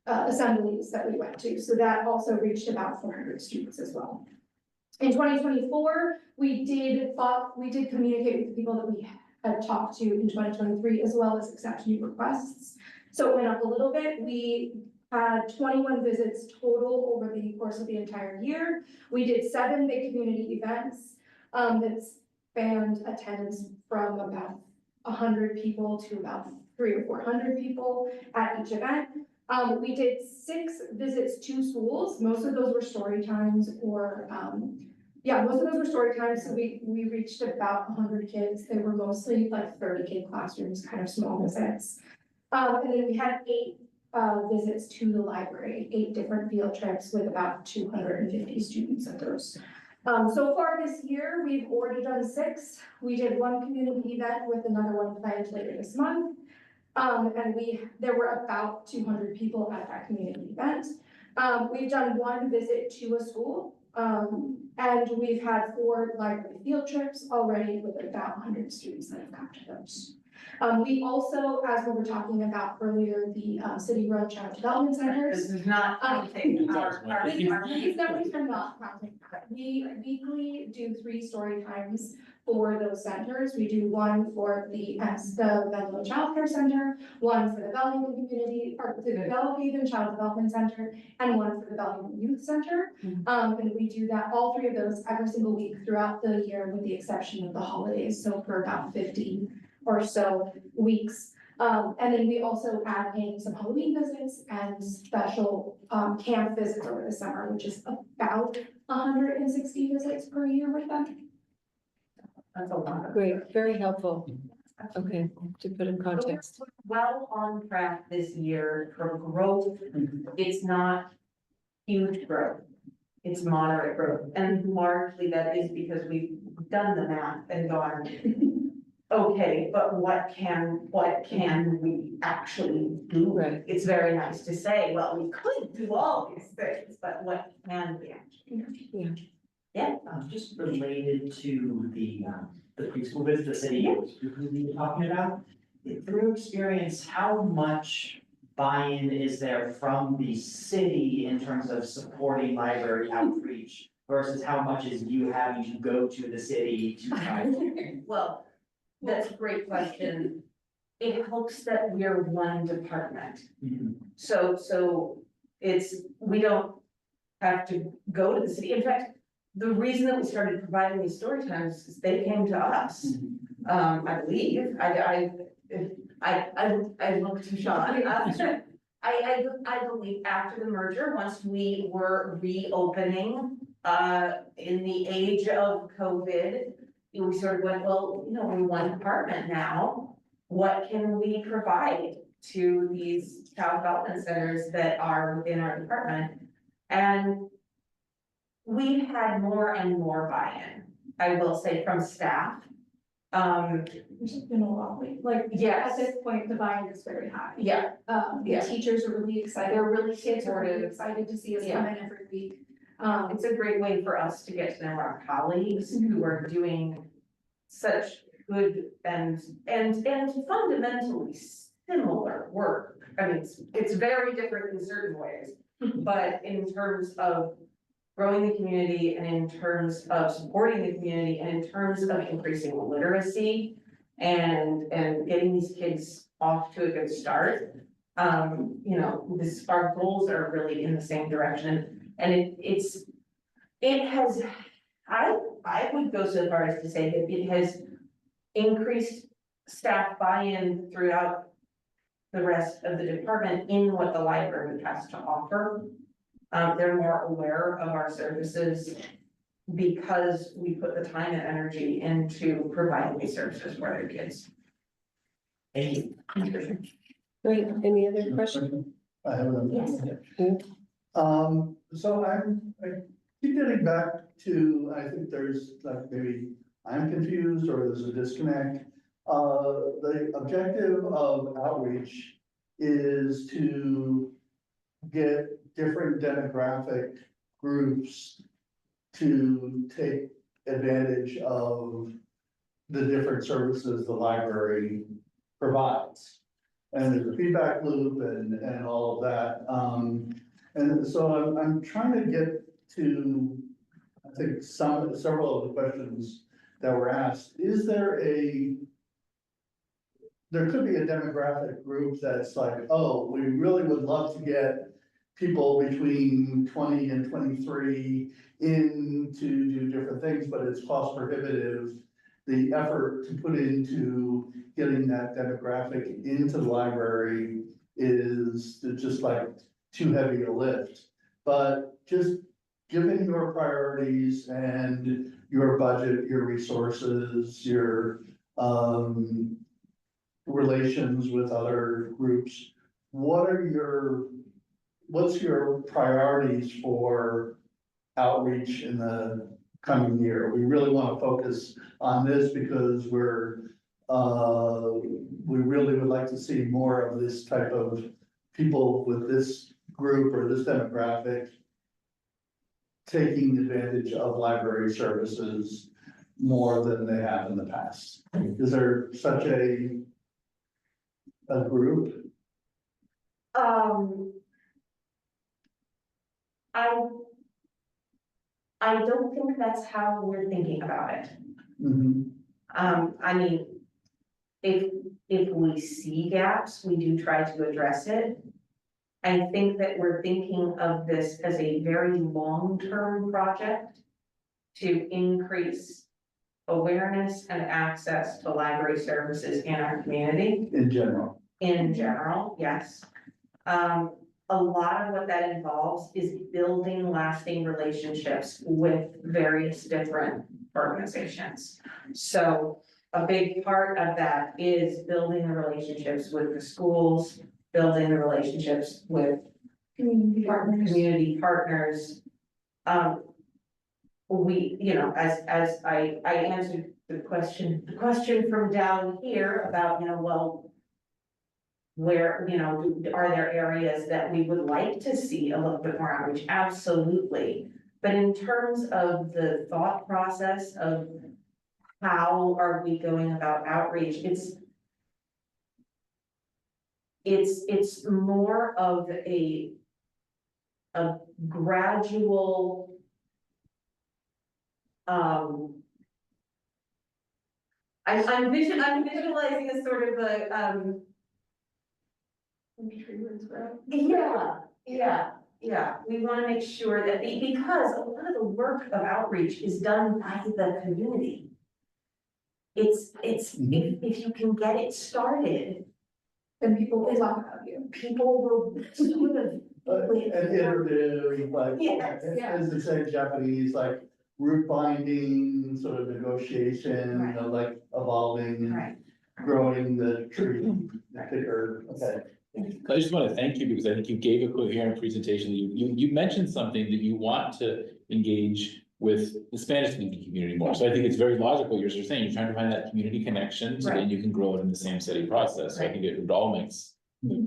assemblies that we went to. So that also reached about 400 students as well. In 2024, we did communicate with the people that we had talked to in 2023, as well as accept new requests. So it went up a little bit. We had 21 visits total over the course of the entire year. We did 7 big community events that spanned attendance from about 100 people to about 300 or 400 people at each event. We did 6 visits to schools. Most of those were story times or, most of those were story times. So we reached about 100 kids. They were mostly like 30 kid classrooms, kind of small visits. And then we had 8 visits to the library, 8 different field trips with about 250 students of those. So far this year, we've already done 6. We did 1 community event with another one planned later this month. And there were about 200 people at that community event. We've done 1 visit to a school, and we've had 4 library field trips already with about 100 students that have come to those. We also, as we were talking about earlier, the city-run child development centers. This is not counting our. These numbers are not counting. We weekly do 3 story times for those centers. We do 1 for the Venlo Child Care Center, 1 for the Bellhaven Community, or the Bellhaven Child Development Center, and 1 for the Bellhaven Youth Center. And we do that, all 3 of those every single week throughout the year, with the exception of the holidays, so for about 50 or so weeks. And then we also add in some Halloween visits and special camp visits over the summer, which is about 160 visits per year with them. That's a lot. Great, very helpful. Okay, to put in context. Well on track this year for growth. It's not huge growth. It's moderate growth, and largely that is because we've done the math and gone, okay, but what can we actually do? Right. It's very nice to say, well, we could do all these things, but what can we actually do? Yeah. Just related to the preschool visit, the city was briefly talking about. Through experience, how much buy-in is there from the city in terms of supporting library outreach versus how much is you having to go to the city to try? Well, that's a great question. It helps that we're one department. So we don't have to go to the city. In fact, the reason that we started providing these story times is they came to us. I believe, I look to Sean. I believe after the merger, once we were reopening, in the age of COVID, we sort of went, well, we're one department now. What can we provide to these child development centers that are within our department? And we've had more and more buy-in, I will say, from staff. There's been a lot, Yes. at this point, the buy-in is very high. Yeah. The teachers are really excited. They're really Kids are really supportive. excited to see us Yeah. come in every week. It's a great way for us to get to know our colleagues who are doing such good and fundamentally similar work. I mean, it's very different in certain ways, but in terms of growing the community and in terms of supporting the community and in terms of increasing literacy and getting these kids off to a good start. Our goals are really in the same direction, and I would go so far as to say that it has increased staff buy-in throughout the rest of the department in what the library has to offer. They're more aware of our services because we put the time and energy into providing these services for their kids. Thank you. Great, any other questions? I have another. Yes. So I keep getting back to, I think there's like maybe I'm confused or there's a disconnect. The objective of outreach is to get different demographic groups to take advantage of the different services the library provides. And there's a feedback loop and all of that. And so I'm trying to get to, I think, several of the questions that were asked. There could be a demographic group that's like, oh, we really would love to get people between 20 and 23 in to do different things, but it's cost prohibitive. The effort to put into getting that demographic into the library is just like too heavy a lift. But just given your priorities and your budget, your resources, your relations with other groups, what's your priorities for outreach in the coming year? We really want to focus on this because we really would like to see more of this type of people with this group or this demographic taking advantage of library services more than they have in the past. Is there such a group? I don't think that's how we're thinking about it. Mhm. I mean, if we see gaps, we do try to address it. I think that we're thinking of this as a very long-term project to increase awareness and access to library services in our community. In general? In general, yes. A lot of what that involves is building lasting relationships with various different organizations. So a big part of that is building the relationships with the schools, building the relationships with community partners. We, you know, as I answered the question from down here about, you know, well, where, you know, are there areas that we would like to see a little bit more outreach? Absolutely. But in terms of the thought process of how are we going about outreach, it's more of a gradual I'm visualizing a sort of a yeah, we wanna make sure that, because a lot of the work of outreach is done by the community. If you can get it started, Then people will talk about you. people will sort of. And iterative, like, Yes, as they say in Japanese, like root binding, sort of negotiation, Right. like evolving Right. and growing the tree thicker. Okay. I just want to thank you because I think you gave a coherent presentation. You mentioned something that you want to engage with the Spanish speaking community more. So I think it's very logical. You're saying you're trying to find that community connection so that you can grow it in the same steady process. So I think it all makes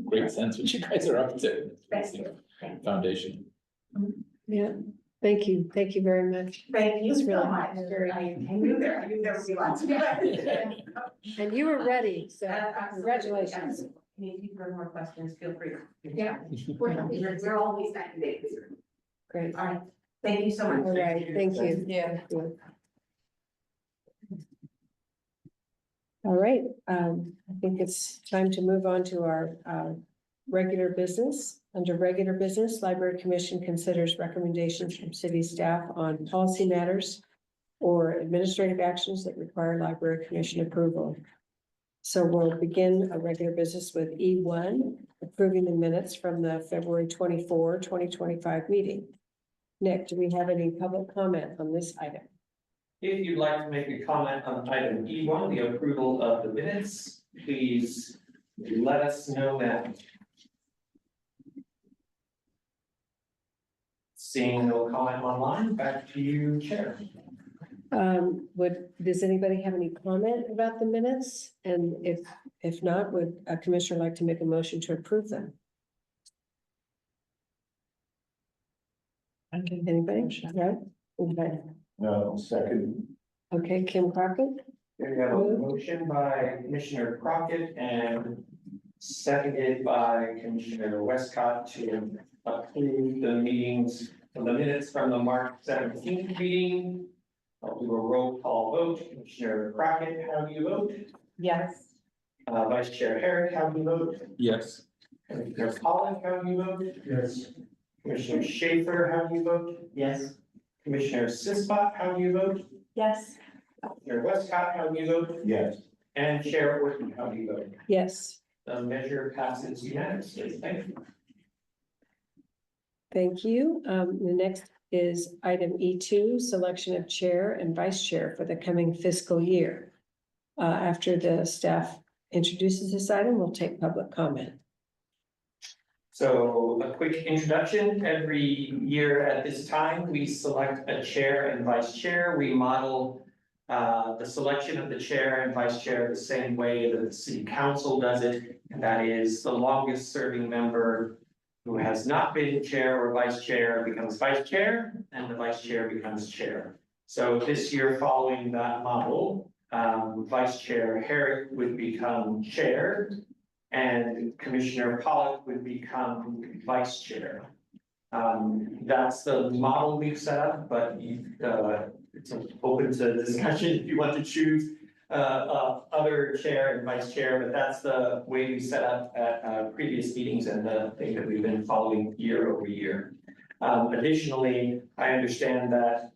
great sense what you guys are up to. Thank you. Foundation. Yeah, thank you very much. Thank you It's so really much. very I knew there would be lots of questions. And you were ready, so congratulations. If you have more questions, feel free. Yeah. We're always back in days. Great. All right, thank you so much. All right, thank you. Yeah. Thank you. All right, I think it's time to move on to our regular business. Under regular business, Library Commission considers recommendations from city staff on policy matters or administrative actions that require Library Commission approval. So we'll begin a regular business with E1, approving the minutes from the February 24, 2025 meeting. Nick, do we have any public comment on this item? If you'd like to make a comment on item E1, the approval of the minutes, please let us know now. Seeing no comment online, back to you, Chair. Does anybody have any comment about the minutes? And if not, would a commissioner like to make a motion to approve them? Anybody? Right? Okay. No, second. Okay, Kim Crockett? We have a motion by Commissioner Crockett and seconded by Commissioner Westcott to approve the meetings, the minutes from the March 17th meeting. I'll do a roll call vote. Commissioner Crockett, how do you vote? Yes. Vice Chair Herrick, how do you vote? Yes. Commissioner Collins, how do you vote? Yes. Commissioner Schaefer, how do you vote? Yes. Commissioner Sispot, how do you vote? Yes. Commissioner Westcott, how do you vote? Yes. And Chair Whitman, how do you vote? Yes, The measure passes unanimously. Thank you. thank you. The next is item E2, selection of chair and vice chair for the coming fiscal year. After the staff introduces this item, we'll take public comment. So a quick introduction, every year at this time, we select a chair and vice chair. We model the selection of the chair and vice chair the same way that the city council does it. And that is the longest serving member who has not been chair or vice chair becomes vice chair, and the vice chair becomes chair. So this year, following that model, Vice Chair Herrick would become chair, and Commissioner Pollock would become vice chair. That's the model we've set up, but it's open to discussion if you want to choose other chair and vice chair, but that's the way we set up at previous meetings and the thing that we've been following year over year. Additionally, I understand that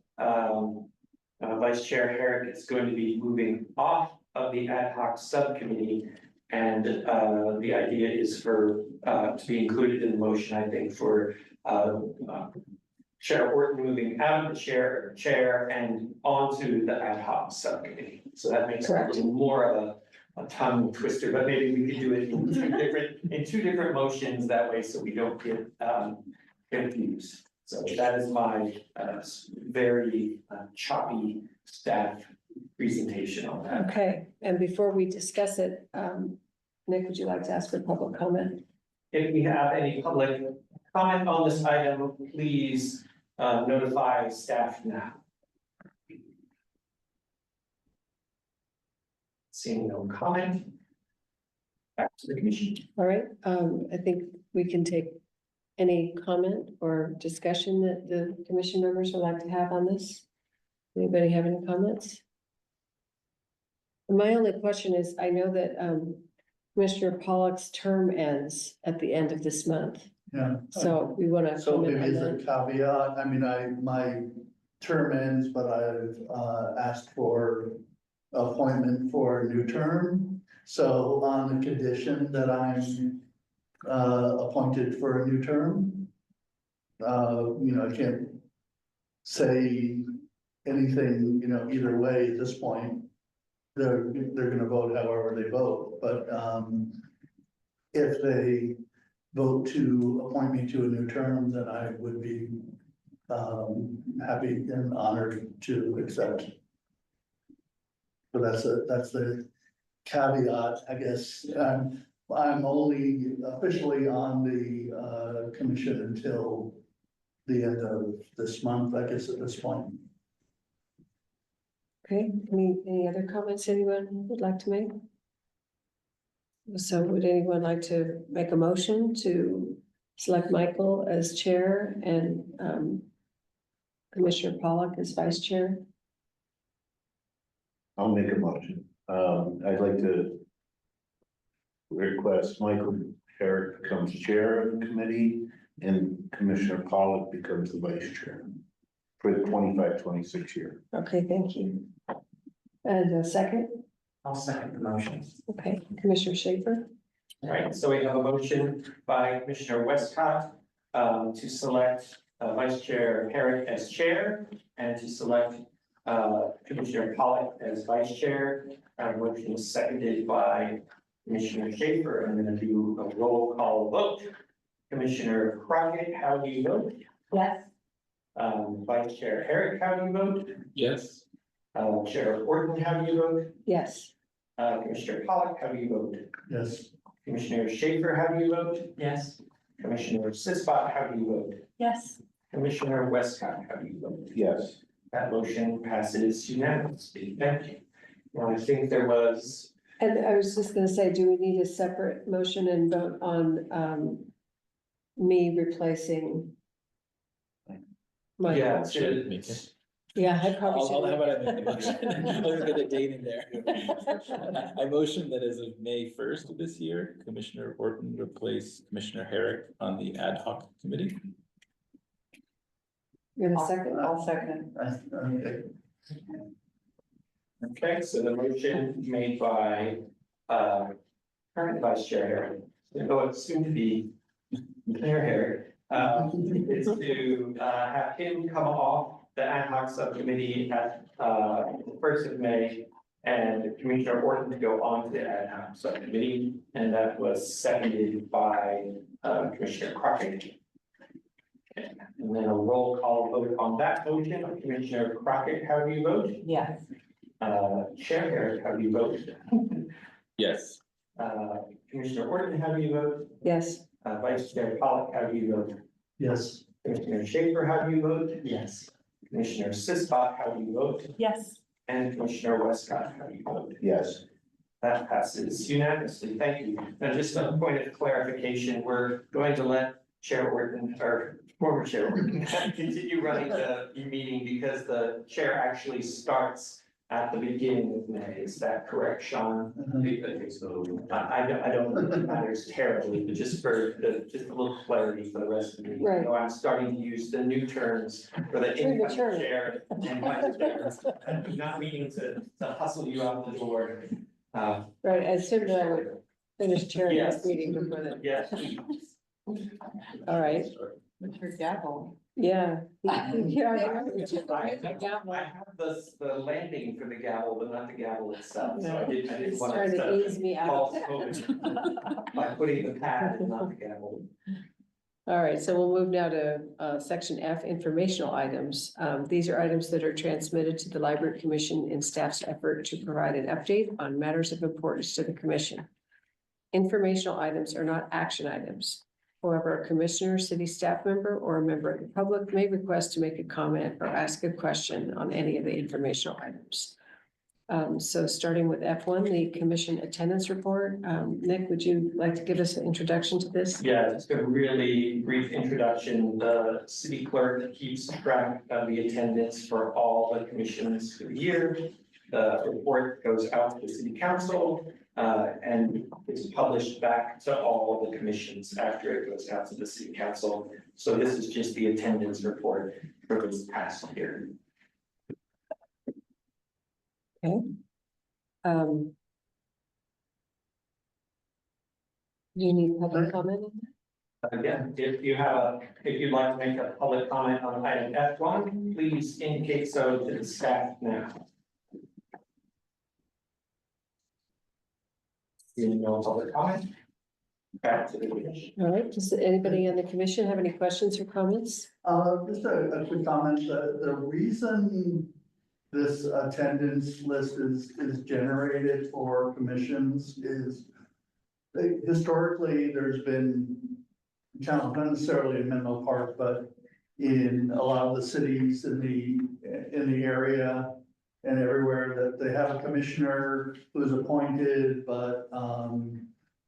Vice Chair Herrick is going to be moving off of the ad hoc subcommittee. And the idea is for to be included in the motion, I think, for Chair Horton moving out of the chair and onto the ad hoc subcommittee. So that makes it a little more of a tongue twister, but maybe we could do it in two different motions that way, so we don't get confused. So that is my very choppy staff presentation on that. Okay, and before we discuss it, Nick, would you like to ask for public comment? If we have any public comment on this item, please notify staff now. Seeing no comment. Back to the commission. All right, I think we can take any comment or discussion that the commission members would like to have on this. Anybody have any comments? My only question is, I know that Commissioner Pollock's term ends at the end of this month, Yeah. so we want to So comment maybe on as a that. caveat, I mean, my term ends, but I've asked for appointment for a new term. So on the condition that I'm appointed for a new term, I can't say anything, either way at this point. They're gonna vote however they vote, but if they vote to appoint me to a new term, then I would be happy and honored to accept. But that's the caveat, I guess. I'm only officially on the commission until the end of this month, I guess, at this point. Okay, any other comments anyone would like to make? So would anyone like to make a motion to select Michael as chair and Commissioner Pollock as vice chair? I'll make a motion. I'd like to request Michael Herrick becomes chair of the committee and Commissioner Pollock becomes the vice chair for the 25-26 year. Okay, thank you. And a second, I'll second the motion. okay, Commissioner Schaefer, All right, so we have a motion by Commissioner Westcott to select Vice Chair Herrick as chair and to select Commissioner Pollock as vice chair. Our motion is seconded by Commissioner Schaefer. I'm gonna do a roll call vote. Commissioner Crockett, how do you vote? Yes. Vice Chair Herrick, how do you vote? Yes. Chair Horton, how do you vote? yes. Commissioner Pollock, how do you vote? Yes. Commissioner Schaefer, how do you vote? Yes. Commissioner Sispot, how do you vote? Yes. Commissioner Westcott, how do you vote? Yes. That motion passes unanimously. Thank you. Well, I think there was, And I was just gonna say, do we need a separate motion and vote on me replacing Michael? yeah, Should make it. Yeah, I probably How should. about I make the motion? I'll get the date in there. I motion that as of May 1st of this year, Commissioner Horton replace Commissioner Herrick on the ad hoc committee. You in a second? I'll second. Okay. okay, so the motion made by current Vice Chair Herrick, though it's soon to be Chair Herrick, is to have him come off the ad hoc subcommittee at the 1st of May and Commissioner Orton to go on to the ad hoc subcommittee, and that was seconded by Commissioner Crockett. And then a roll call vote on that motion. Commissioner Crockett, how do you vote? Yes. Chair Harris, how do you vote? Yes. Commissioner Orton, how do you vote? Yes. Vice Chair Pollak, how do you vote? Yes. Commissioner Schaefer, how do you vote? Yes. Commissioner Sispot, how do you vote? Yes. And Commissioner Westcott, how do you vote? Yes. That passes unanimously. Thank you. And just a point of clarification, we're going to let Chair Orton, or former Chair Orton, continue running the meeting because the chair actually starts at the beginning of May. Is that correct, Sean? I think so. I don't think it matters terribly, but just for just a little clarity for the rest of the meeting. Right. I'm starting to use the new terms for the incoming Premature. chair and vice chair. I'm not meaning to hustle you out the door. Right, as soon as I would finish chairing this Yes. meeting before then. Yes. All right, With her gavel. yeah. I have the landing for the gavel, but not the gavel itself, so I didn't He's want trying to to ease me out. false hope by putting the pad and not the gavel. All right, so we'll move now to section F, informational items. These are items that are transmitted to the Library Commission in staff's effort to provide an update on matters of importance to the commission. Informational items are not action items. However, a commissioner, city staff member, or a member of the public may request to make a comment or ask a question on any of the informational items. So starting with F1, the commission attendance report. Nick, would you like to give us an introduction to this? Yeah, just a really brief introduction. The city clerk keeps track of the attendance for all the commissions for the year. The report goes out to the city council, and it's published back to all the commissions after it goes out to the city council. So this is just the attendance report for this past year. Okay. Do you need public comment? Again, if you'd like to make a public comment on item F1, please indicate so to the staff now. Seeing no public comment. Back to the commission. All right, does anybody on the commission have any questions or comments? Just a quick comment, the reason this attendance list is generated for commissions is historically, there's been challenge, not necessarily in Menlo Park, but in a lot of the cities in the area and everywhere, that they have a commissioner who's appointed, but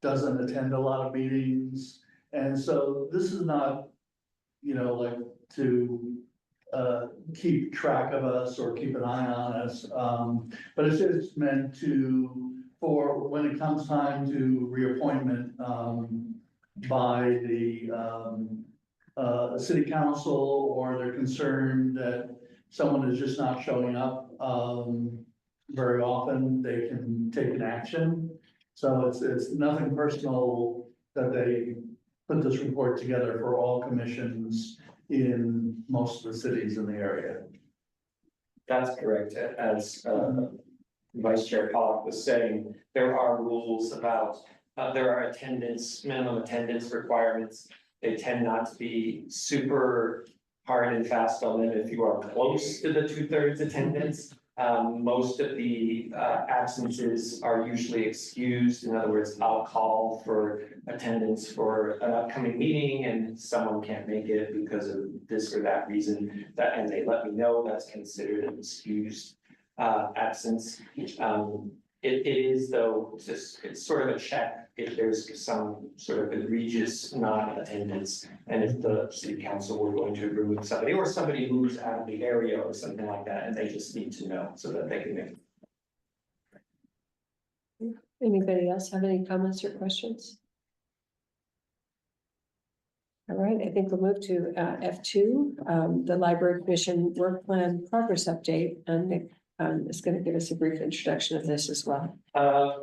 doesn't attend a lot of meetings. And so this is not, like to keep track of us or keep an eye on us. But it's just meant for when it comes time to reappointment by the city council, or they're concerned that someone is just not showing up very often, they can take an action. So it's nothing personal that they put this report together for all commissions in most of the cities in the area. That's correct. As Vice Chair Pollak was saying, there are rules about, there are minimum attendance requirements. They tend not to be super hard and fast on them if you are close to the 2/3 attendance. Most of the absences are usually excused. In other words, I'll call for attendance for an upcoming meeting and someone can't make it because of this or that reason, and they let me know, that's considered an excused absence. It is though, it's sort of a check if there's some sort of egregious non-attendance. And if the city council were going to remove somebody, or somebody moves out of the area or something like that, and they just need to know so that they can make. Anybody else have any comments or questions? All right, I think we'll move to F2, the Library Commission Work Plan Progress Update, and Nick is going to give us a brief introduction of this as well.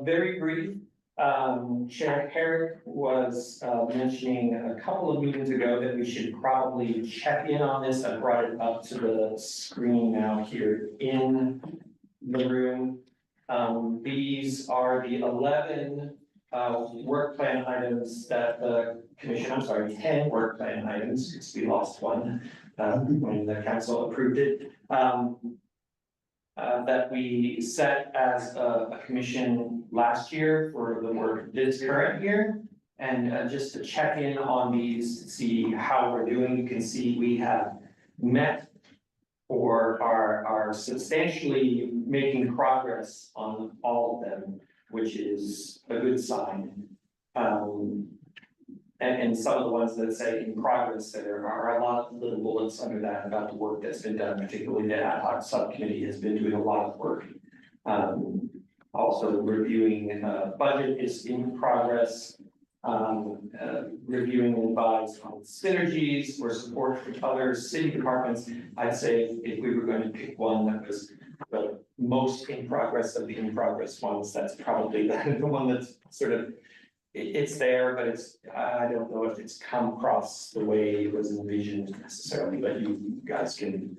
Very brief. Chair Herrick was mentioning a couple of meetings ago that we should probably check in on this. I brought it up to the screen now here in the room. These are the 11 work plan items that the commission, I'm sorry, 10 work plan items, because we lost one when the council approved it. That we set as a commission last year for the work this current year. And just to check in on these, to see how we're doing, you can see we have met or are substantially making progress on all of them, which is a good sign. And some of the ones that say in progress, there are a lot of little bullets under that about the work that's been done, particularly the ad hoc subcommittee has been doing a lot of work. Also reviewing, budget is in progress. Reviewing and advise on synergies or support for other city departments. I'd say if we were going to pick one that was the most in progress of the in progress ones, that's probably the one that's sort of, it's there, but it's, I don't know if it's come across the way it was envisioned necessarily, but you guys can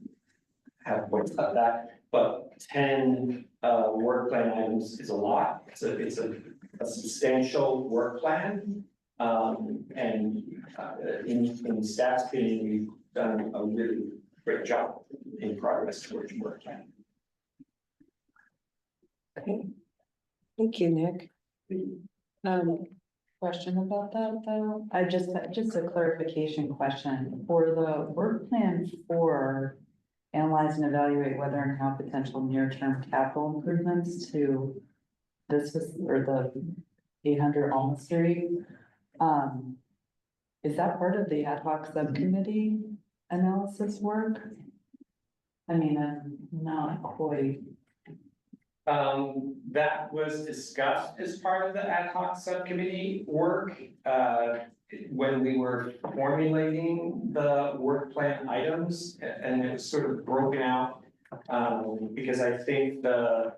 have points about that. But 10 work plan items is a lot. It's a substantial work plan. And in staff's opinion, we've done a really great job in progress towards work plan. Okay. Thank you, Nick. Question about that though, just a clarification question, for the work plan for analyze and evaluate whether and how potential near-term capital improvements to this or the 800 Alma Street. Is that part of the ad hoc subcommittee analysis work? I mean, I'm not quite. That was discussed as part of the ad hoc subcommittee work, when we were formulating the work plan items, and it was sort of broken out. Because I think the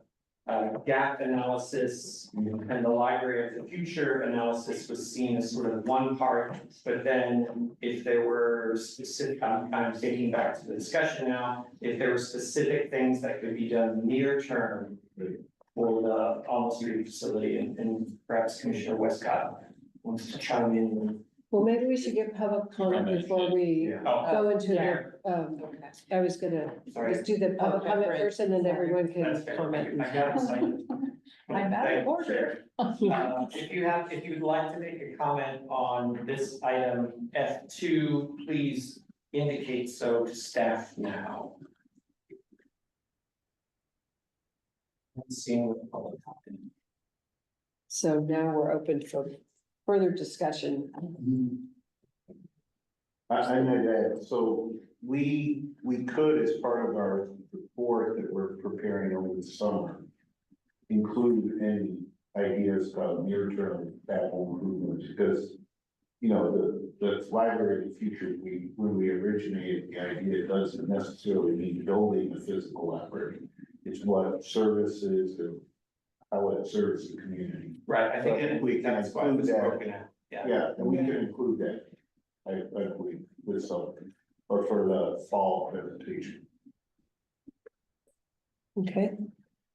gap analysis and the library of the future analysis was seen as sort of one part, but then if there were specific, I'm thinking back to the discussion now, if there were specific things that could be done near term for the Alma Street facility, and perhaps Commissioner Westcott wants to chime in. Well, maybe we should get public comment before we go into the, I was gonna just do the public comment first and then everyone That's can fair. comment. I got excited. I'm out of order. If you'd like to make a comment on this item F2, please indicate so to staff now. Seeing the public comment. So now we're open for further discussion. I might add, so we could, as part of our report that we're preparing over the summer, include any ideas about near-term capital improvements, because, you know, the library of the future, when we originated the idea, it doesn't necessarily mean building a physical library. It's what services and how it serves the community. Right, I think we can that's why it was include that. broken out, yeah. Yeah, and we can include that, I believe, with something, or for the fall presentation. Okay.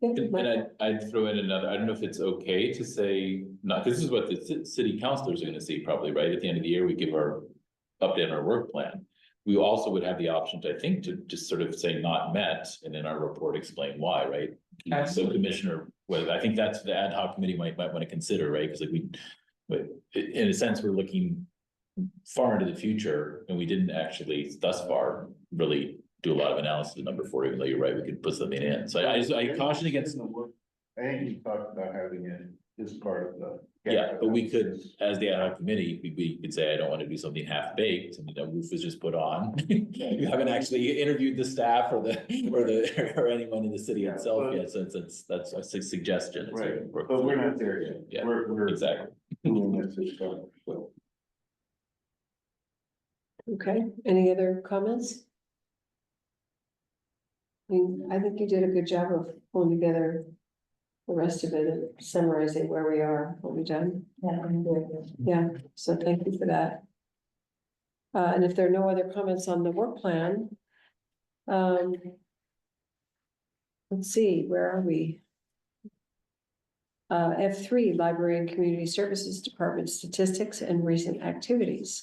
Yeah, And I'd throw in another, I don't know if it's okay to say, not, this is what the city councilors are gonna see probably, right? At the end of the year, we give our update on our work plan. We also would have the option to, I think, to just sort of say not met, and in our report explain why, right? So Absolutely. Commissioner, well, I think that's the ad hoc committee might wanna consider, right? Cause like but in a sense, we're looking far into the future, and we didn't actually thus far really do a lot of analysis of number 4, even though you're right, we could put something in. So I caution against. I think you talked about having it as part of the. Yeah, but we could, as the ad hoc committee, we could say, I don't want to do something half baked, and the roof was just put on. You haven't actually interviewed the staff or anyone in the city Yeah, itself but- yet, so that's a suggestion. It's Right, like, but we're not there yet. Yeah, We're exactly. doing this as well, so. Okay, any other comments? I think you did a good job of pulling together the rest of it and summarizing where we are, what we've done. Yeah, so thank you for that. And if there are no other comments on the work plan, let's see, where are we? F3, Library and Community Services Department Statistics and Recent Activities.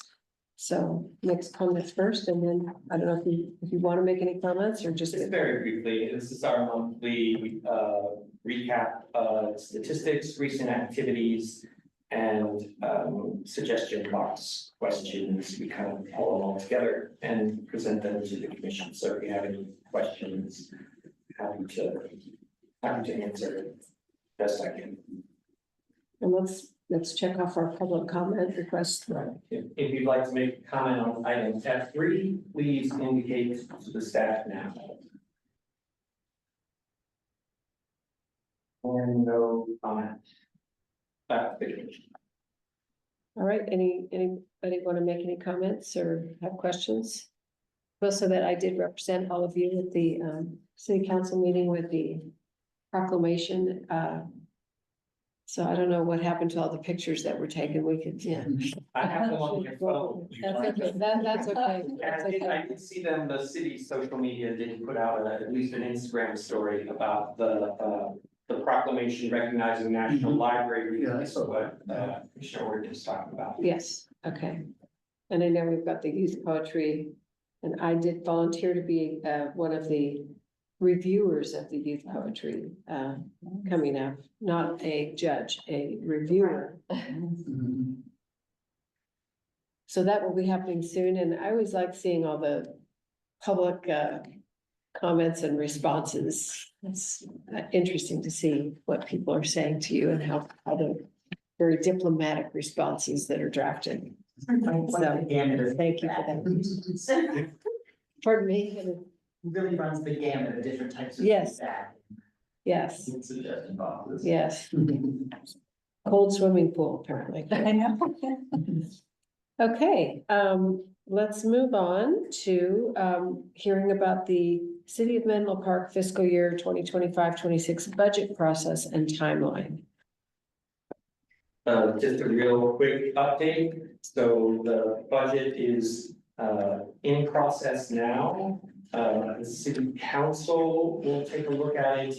So next comments first, and then I don't know if you want to make any comments or just. Just very briefly, this is our monthly recap of statistics, recent activities. And suggestion box questions, we kind of pull them all together and present them to the commission. So if you have any questions, happy to answer best I can. And let's check off our public comment request. If you'd like to make a comment on item F3, please indicate to the staff now. And no comment. Back to the commission. All right, anybody want to make any comments or have questions? Well, so that I did represent all of you at the city council meeting with the proclamation. So I don't know what happened to all the pictures that were taken. We could, yeah. I have them on my phone. That's okay, that's okay. That's okay. I did see them, the city's social media did put out at least an Instagram story about the proclamation recognizing National Library Week. Yeah, I saw What Commissioner Orr is talking about. Yes, okay. And I know we've got the youth poetry, and I did volunteer to be one of the reviewers of the youth poetry coming up, not a judge, a reviewer. So that will be happening soon, and I always like seeing all the public comments and responses. It's interesting to see what people are saying to you and how the very diplomatic responses that are drafted. So, thank you for that. Pardon me? Really runs the gamut of different types of Yes. feedback. Yes, Suggestion boxes. yes. Cold swimming pool, apparently. I know. Okay, let's move on to hearing about the City of Menlo Park fiscal year 2025-26 budget process and timeline. Just a real quick update. So the budget is in process now. The city council will take a look at it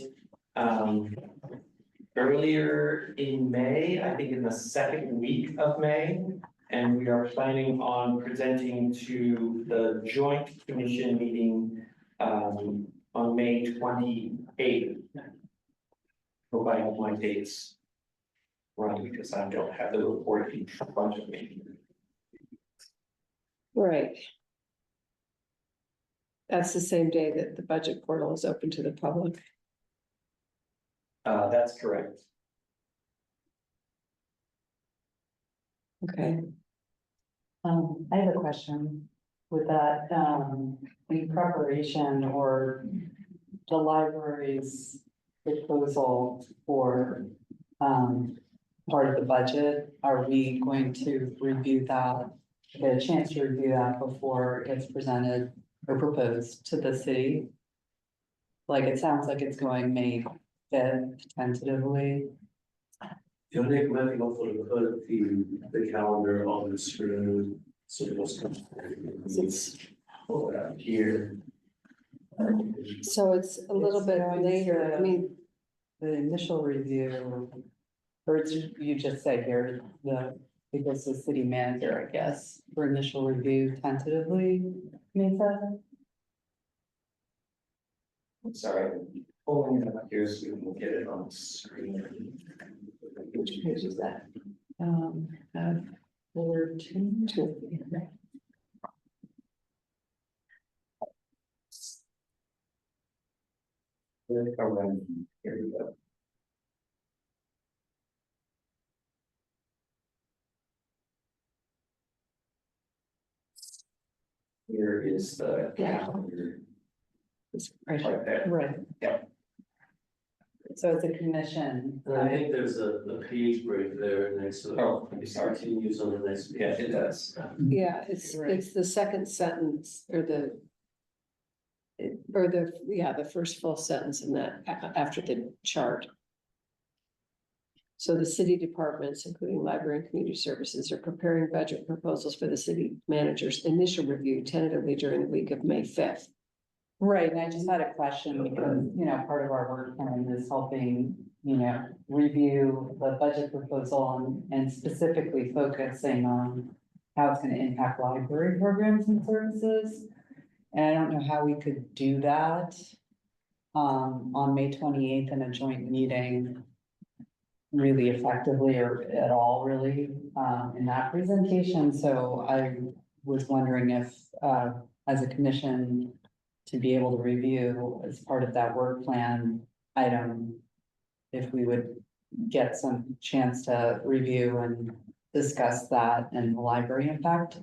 earlier in May, I think in the second week of May. And we are planning on presenting to the joint commission meeting on May 28th. Hope I have my dates right, because I don't have the report in front of me. Right. That's the same day that the budget portal is open to the public. That's correct. Okay. I have a question with that, in preparation or the library's proposal for, part of the budget, are we going to review that, get a chance to review that before it gets presented or proposed to the city? Like, it sounds like it's going May 5th tentatively. You'll make mental for the calendar on the screen, so it's here. So it's a little bit later, I mean, The initial review, or did you just say here, because the city manager, I guess, for initial review tentatively, May 7th? I'm sorry, pulling it up here so we can get it on the screen. Which page is that? 14. Here we go. Here is the calendar. it's right, Right there. right. So it's a commission. And I think there's a page break there next to it. Oh, I'm sorry. Continues on the next. Yeah, it does. Yeah, it's the second sentence or the first full sentence in that after the chart. So the city departments, including library and community services, are preparing budget proposals for the city manager's initial review tentatively during the week of May 5th. Right, and I just had a question because, part of our work plan is helping review the budget proposal and specifically focusing on how it's gonna impact library programs and services. And I don't know how we could do that on May 28th in a joint meeting really effectively or at all really in that presentation. So I was wondering if as a commission to be able to review as part of that work plan item, if we would get some chance to review and discuss that and the library impact.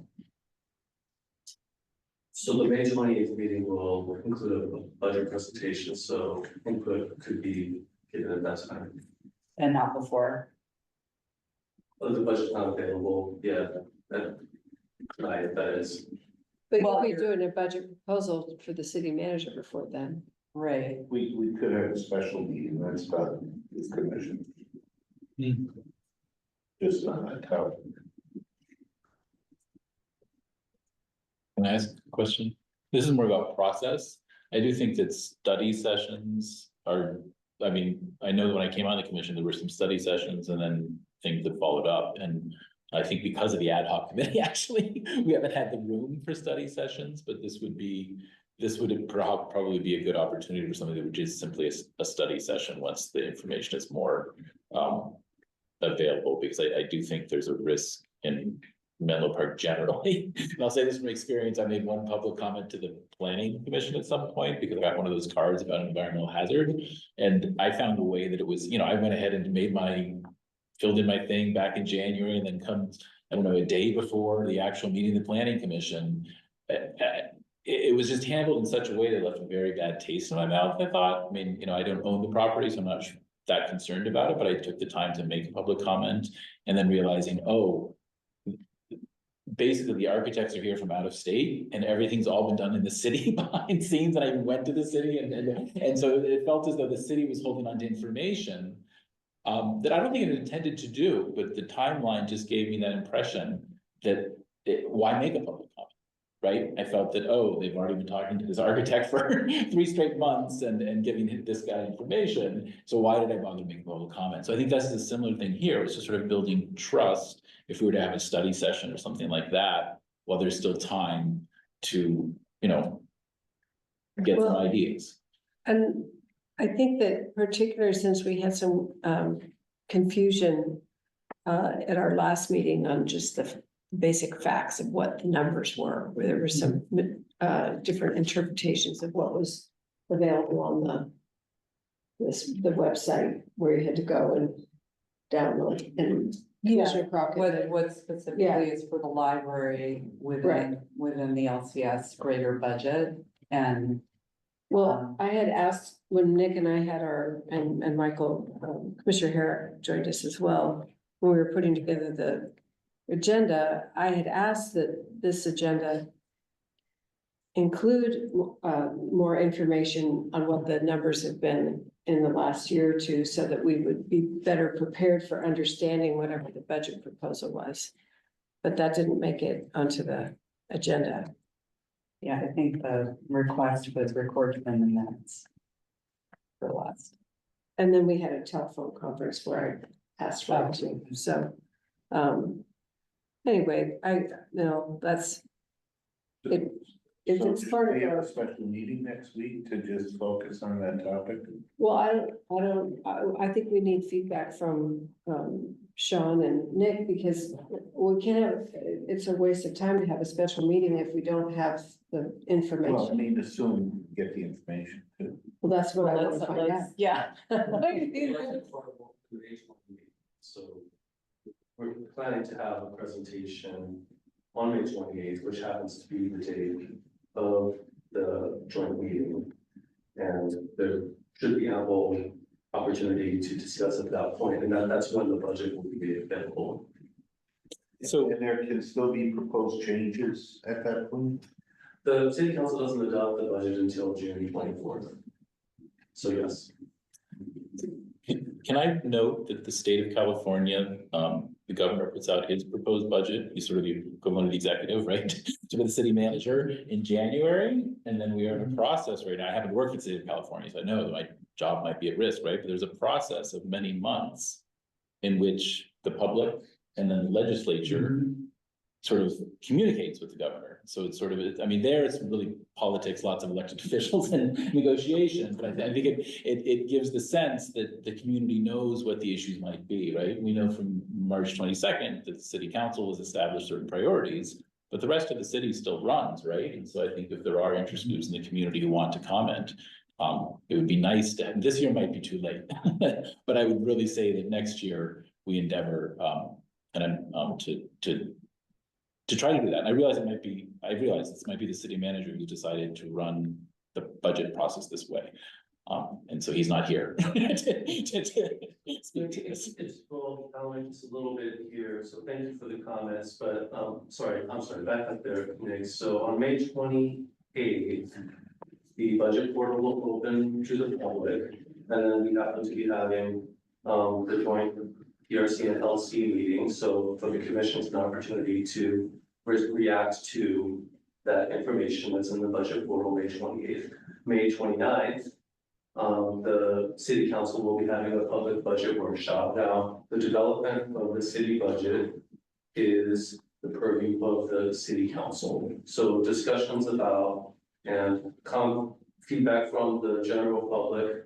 So the May 28th meeting will include a budget presentation, so input could be given at that time. And not before. The budget's not available yet, that is. But Well, you'll be doing a budget proposal for the city manager before then. Right. We could have a special meeting, that's about this commission. Just on that topic. Can I ask a question? This is more about process. I do think that study sessions are, I mean, I know that when I came on the commission, there were some study sessions and then things that followed up. And I think because of the ad hoc committee, actually, we haven't had the room for study sessions, but this would probably be a good opportunity for something that would just simply a study session once the information is more available, because I do think there's a risk in Menlo Park generally. And I'll say this from experience, I made one public comment to the planning commission at some point because I got one of those cards about an environmental hazard. And I found a way that it was, I went ahead and filled in my thing back in January and then I don't know, a day before the actual meeting of the planning commission. It was just handled in such a way that left a very bad taste in my mouth, I thought. I mean, I don't own the property, so I'm not that concerned about it, but I took the time to make a public comment and then realizing, basically the architects are here from out of state and everything's all been done in the city behind scenes. And I went to the city and so it felt as though the city was holding on to information that I don't think it intended to do, but the timeline just gave me that impression that why make a public comment, right? I felt that, they've already been talking to this architect for 3 straight months and giving this guy information. So why did I bother making a public comment? So I think that's a similar thing here. It's just sort of building trust. If we were to have a study session or something like that, while there's still time to, get some ideas. And I think that particularly since we had some confusion at our last meeting on just the basic facts of what the numbers were, where there were some different interpretations of what was available on the website where you had to go and download and. Commissioner Crockett. What specifically is for the library within the LCS greater budget and. Well, I had asked when Nick and I had and Michael, Commissioner Herrick joined us as well. When we were putting together the agenda, I had asked that this agenda include more information on what the numbers have been in the last year or two, so that we would be better prepared for understanding whatever the budget proposal was. But that didn't make it onto the agenda. Yeah, I think the request was recorded in the minutes for last. And then we had a telephone conference where I asked for it too, so. Anyway, that's. If it's part We of have our, a special meeting next week to just focus on that topic. well, I think we need feedback from Sean and Nick, because we can't have, it's a waste of time to have a special meeting if we don't have the Well, I information. mean, assume get the information too. Well, that's what I want to find out. Yeah. So we're planning to have a presentation on May 28th, which happens to be the date of the joint meeting. And there should be ample opportunity to discuss at that point, and that's when the budget will be available. So- And there can still be proposed changes at that point? The city council doesn't adopt the budget until June 24th. So yes. Can I note that the state of California, the governor puts out his proposed budget, he's sort of the equivalent of the executive, right? To the city manager in January, and then we are in a process right now. I haven't worked for the state of California, so I know that my job might be at risk, right? But there's a process of many months in which the public and then the legislature sort of communicates with the governor. So it's sort of, I mean, there it's really politics, lots of elected officials and negotiations, but I think it gives the sense that the community knows what the issues might be, right? We know from March 22nd that the city council has established certain priorities, but the rest of the city still runs, right? And so I think if there are interest groups in the community who want to comment, it would be nice to, this year might be too late, but I would really say that next year we endeavor, to try to do that. And I realize this might be the city manager who decided to run the budget process this way. And so he's not here. to speak to this. It's well, just a little bit here, so thank you for the comments, but, I'm sorry, back up there, Nick. So on May 28th, the budget portal will open to the public, and then we happen to be having, the joint PRC and LC meeting, so for the commission's an opportunity to react to that information that's in the budget portal May 28th. May 29th, the city council will be having a public budget workshop. Now, the development of the city budget is the purview of the city council. So discussions about and feedback from the general public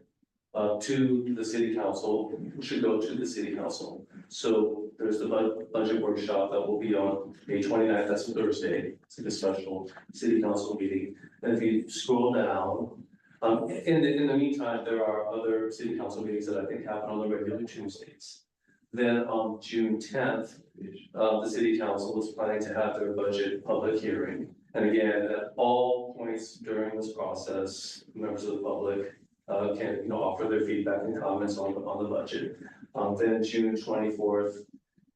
to the city council should go to the city council. So there's the budget workshop that will be on May 29th, that's a Thursday. It's like a special city council meeting. And if you scroll down, in the meantime, there are other city council meetings that I think happen on the regular Tuesdays. Then on June 10th, the city council is planning to have their budget public hearing. And again, at all points during this process, members of the public can offer their feedback and comments on the budget. Then June 24th,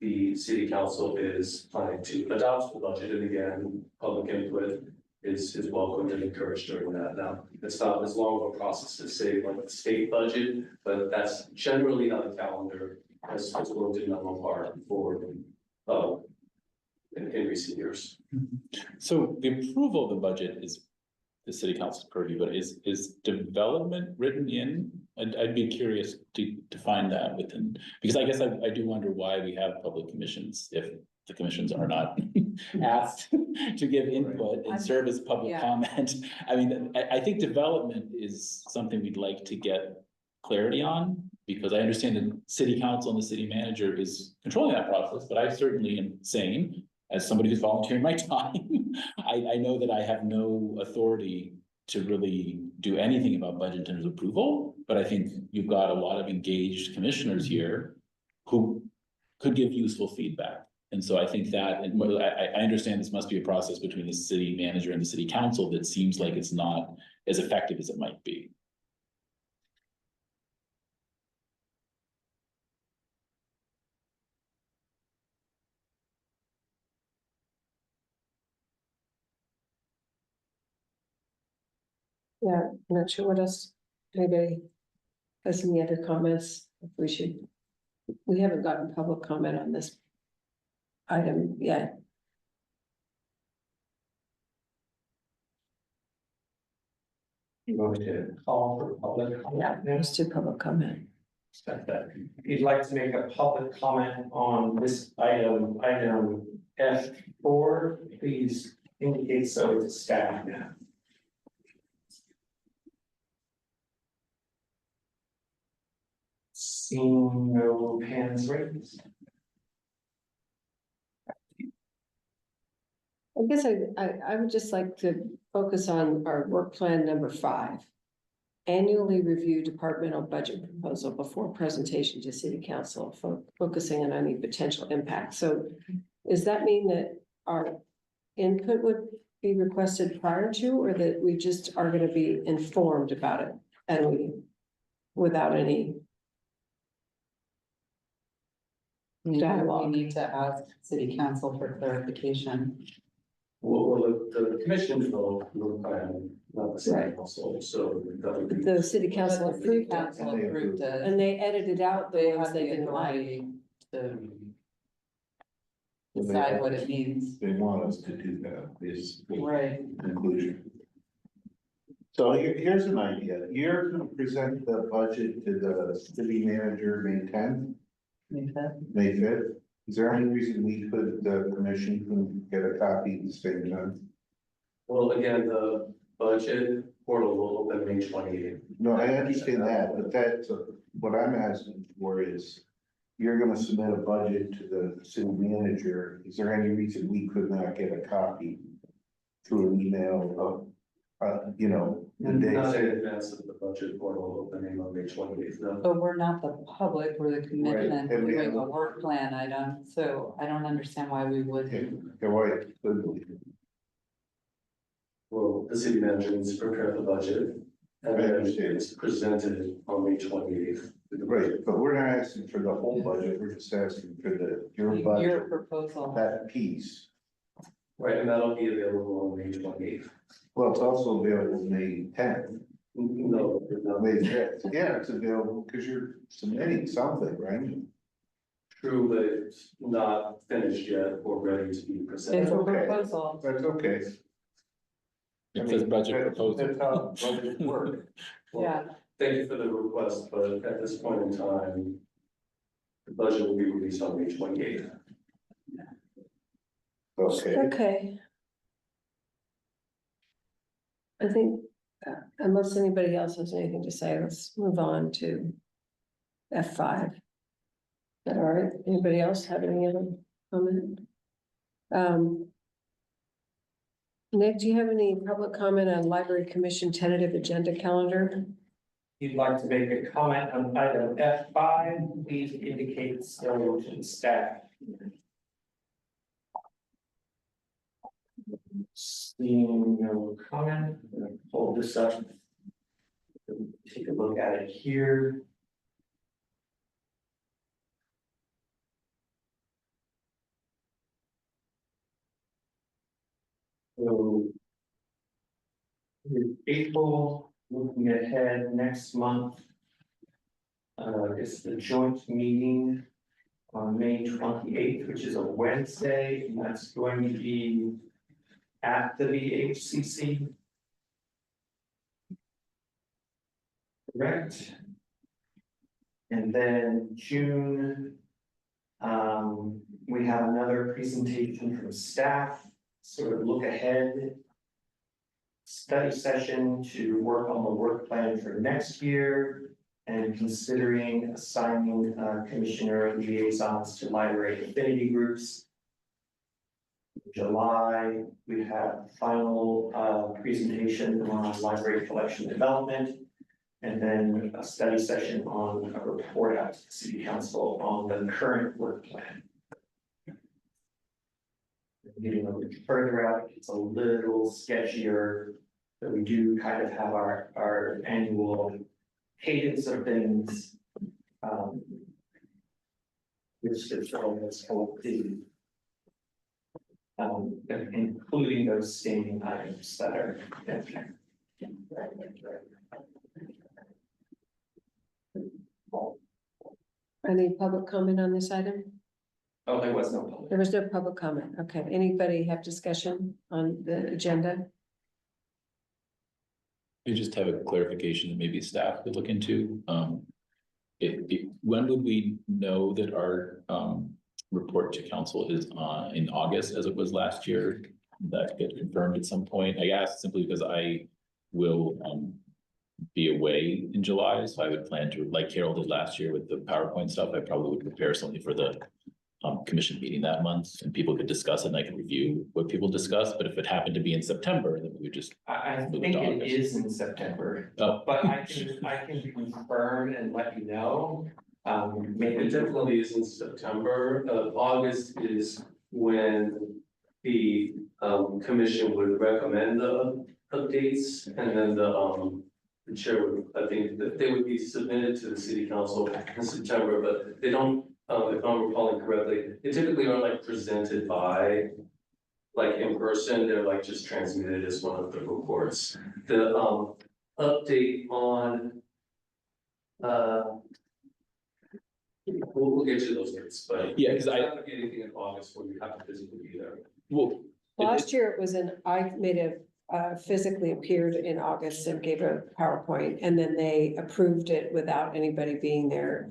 the city council is planning to adopt the budget, and again, public input is welcome and encouraged during that. Now, it's not as long of a process as say like the state budget, but that's generally how the calendar has worked in Menlo Park for in recent years. So the approval of the budget is the city council's purview, but is development written in? I'd be curious to find that within, because I guess I do wonder why we have public commissions if the commissions are not asked to give input and serve as public comment. I mean, I think development is something we'd like to get clarity on, because I understand that city council and the city manager is controlling that process, but I certainly am saying, as somebody who's volunteering my time, I know that I have no authority to really do anything about budget in terms of approval, but I think you've got a lot of engaged commissioners here who could give useful feedback. And so I think that, and I understand this must be a process between the city manager and the city council that seems like it's not as effective as it might be. Yeah, I'm not sure what else, anybody has any other comments, if we haven't gotten public comment on this item yet. You want me to call for public comment? Yeah, let's do public comment. If you'd like to make a public comment on this item F4, please indicate so to staff now. Seeing no hands raised. I guess I would just like to focus on our work plan number 5. Annually review departmental budget proposal before presentation to city council, focusing on any potential impact. So does that mean that our input would be requested prior to, or that we just are going to be informed about it and without any dialogue? We need to ask city council for clarification. Well, the commission will plan, not the city council, so that would be. The city council But the city approved it, council approved it. and they edited out the They ones have they the didn't like. authority to decide what it means. They want us to do that, is the Right. conclusion. So here's an idea, you're gonna present the budget to the city manager May 10th, May 5th. Is there any reason we could, the commission can get a copy at the same time? Well, again, the budget portal will open May 28th. No, I understand that, but that's, what I'm asking for is, you're gonna submit a budget to the city manager, is there any reason we could not get a copy through an email of, you know, the Not in day? advance of the budget portal opening on May 28th, no. But we're not the public, we're the commission Right, and we doing have- a work plan item, so I don't understand why we would. Yeah, right, good. Well, the city manager needs to prepare the budget. And I then understand. it's presented on May 28th. Right, but we're not asking for the whole budget, we're just asking for your Your budget, proposal. that piece. Right, and that'll be available on May 28th. Well, it's also available May 10th, No, no, May 5th, yeah, it's available, because you're submitting something, right? true, but it's not finished yet or ready to be It's presented. a Okay. proposal. That's okay. It says budget That's proposal. how budgets work. Yeah, Thank you for the request, but at this point in time, the budget will be released on May 28th. Okay, Okay. I think, unless anybody else has anything to say, let's move on to F5. Is that all right? Anybody else have any other comment? Nick, do you have any public comment on Library Commission tentative agenda calendar? If you'd like to make a comment on item F5, please indicate so to the staff. Seeing no comment, I'm gonna pull this up. Take a look at it here. So. In April, looking ahead next month. Is the joint meeting on May 28th, which is a Wednesday, and that's going to be at the VHCC. Correct. And then June. We have another presentation from staff, sort of look ahead. Study session to work on the work plan for next year. And considering assigning commissioner liaisons to library affinity groups. July, we have final presentation on library collection development. And then a study session on a report out to the city council on the current work plan. Getting a little further out, it's a little sketchier, but we do kind of have our annual cadence of things. Which is almost the including those standing items that are. Any public comment on this item? Oh, there was no public. There was no public comment. Okay, anybody have discussion on the agenda? You just have a clarification that maybe staff could look into. When would we know that our report to council is in August as it was last year? That get confirmed at some point. I asked simply because I will be away in July, so I would plan to, like Carol did last year with the PowerPoint stuff, I probably would prepare something for the commission meeting that month, and people could discuss it, and I could review what people discussed, but if it happened to be in September, then we would just. I Move think to it August. is in September, Oh. but I can confirm and let you know. Maybe It definitely is in September. August is when the commission would recommend the updates, and then the chair would, I think, that they would be submitted to the city council in September, but they don't, if I'm recalling correctly, they typically aren't like presented by like in person, they're like just transmitted as one of the reports. The update on we'll get to those dates, but. Yeah, 'cause There's not gonna be anything in August where you have to physically be there. Well, Last year it was I made a physically appeared in August and gave a PowerPoint, and then they approved it without anybody being there,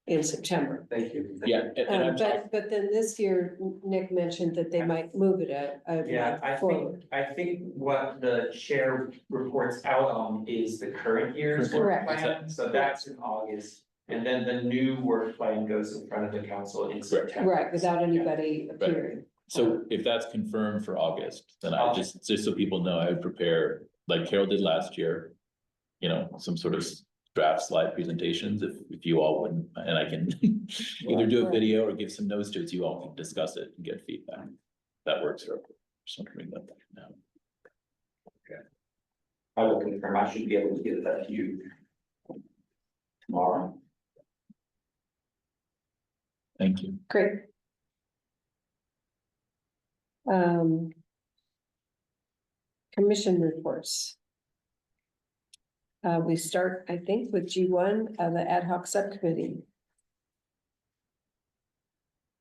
in September. Thank you. Yeah, and I'm, But then this year, Nick mentioned that they might move it Yeah, I forward. think what the chair reports out on is the current year's work Correct. plan, so that's in August. And then the new work plan goes in front of the council in September. Right, without anybody appearing. so if that's confirmed for August, then I just so people know, I would prepare, like Carol did last year. You know, some sort of draft slide presentations, if you all wouldn't, and I can either do a video or give some notes to it, so you all can discuss it and get feedback. That works for everyone. Just want to bring that up now. I will confirm, I should be able to get that to you tomorrow. Thank you. Great. Commission reports. We start, I think, with G1, the ad hoc subcommittee.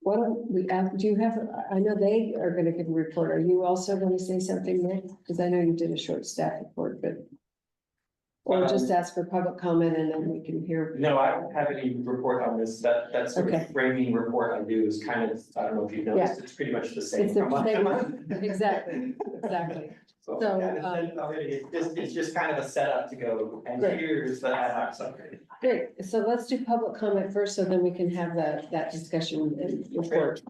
What do you have, I know they are gonna give a report. Are you also gonna say something, Nick? Because I know you did a short staff report, but. Or just ask for public comment and then we can hear. No, I don't have any report on this, that sort Okay. of framing report I do is kind of, I don't know if you've noticed, it's pretty much the same. It's the from month to same. month. Exactly. So, So, yeah, it's just kind of a setup to go, and Great. here's the ad hoc subcommittee. Great, so let's do public comment first, so then we can have that discussion and report.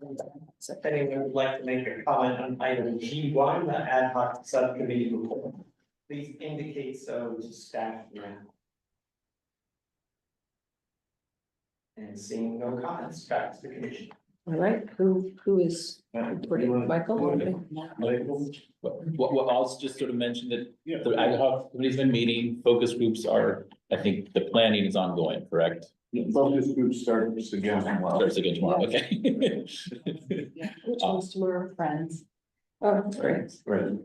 So if anyone would like to make a comment on item G1, the ad hoc subcommittee report, please indicate so to staff now. And seeing no comments, back to the commission. All right, who is reporting? Michael? Well, I'll just sort of mention that Yeah. the ad hoc committee's been meeting, focus groups are, I think the planning is ongoing, correct? Focus group starts again tomorrow. Starts again tomorrow, okay. Which one's tomorrow? Friends. Oh, great. Right.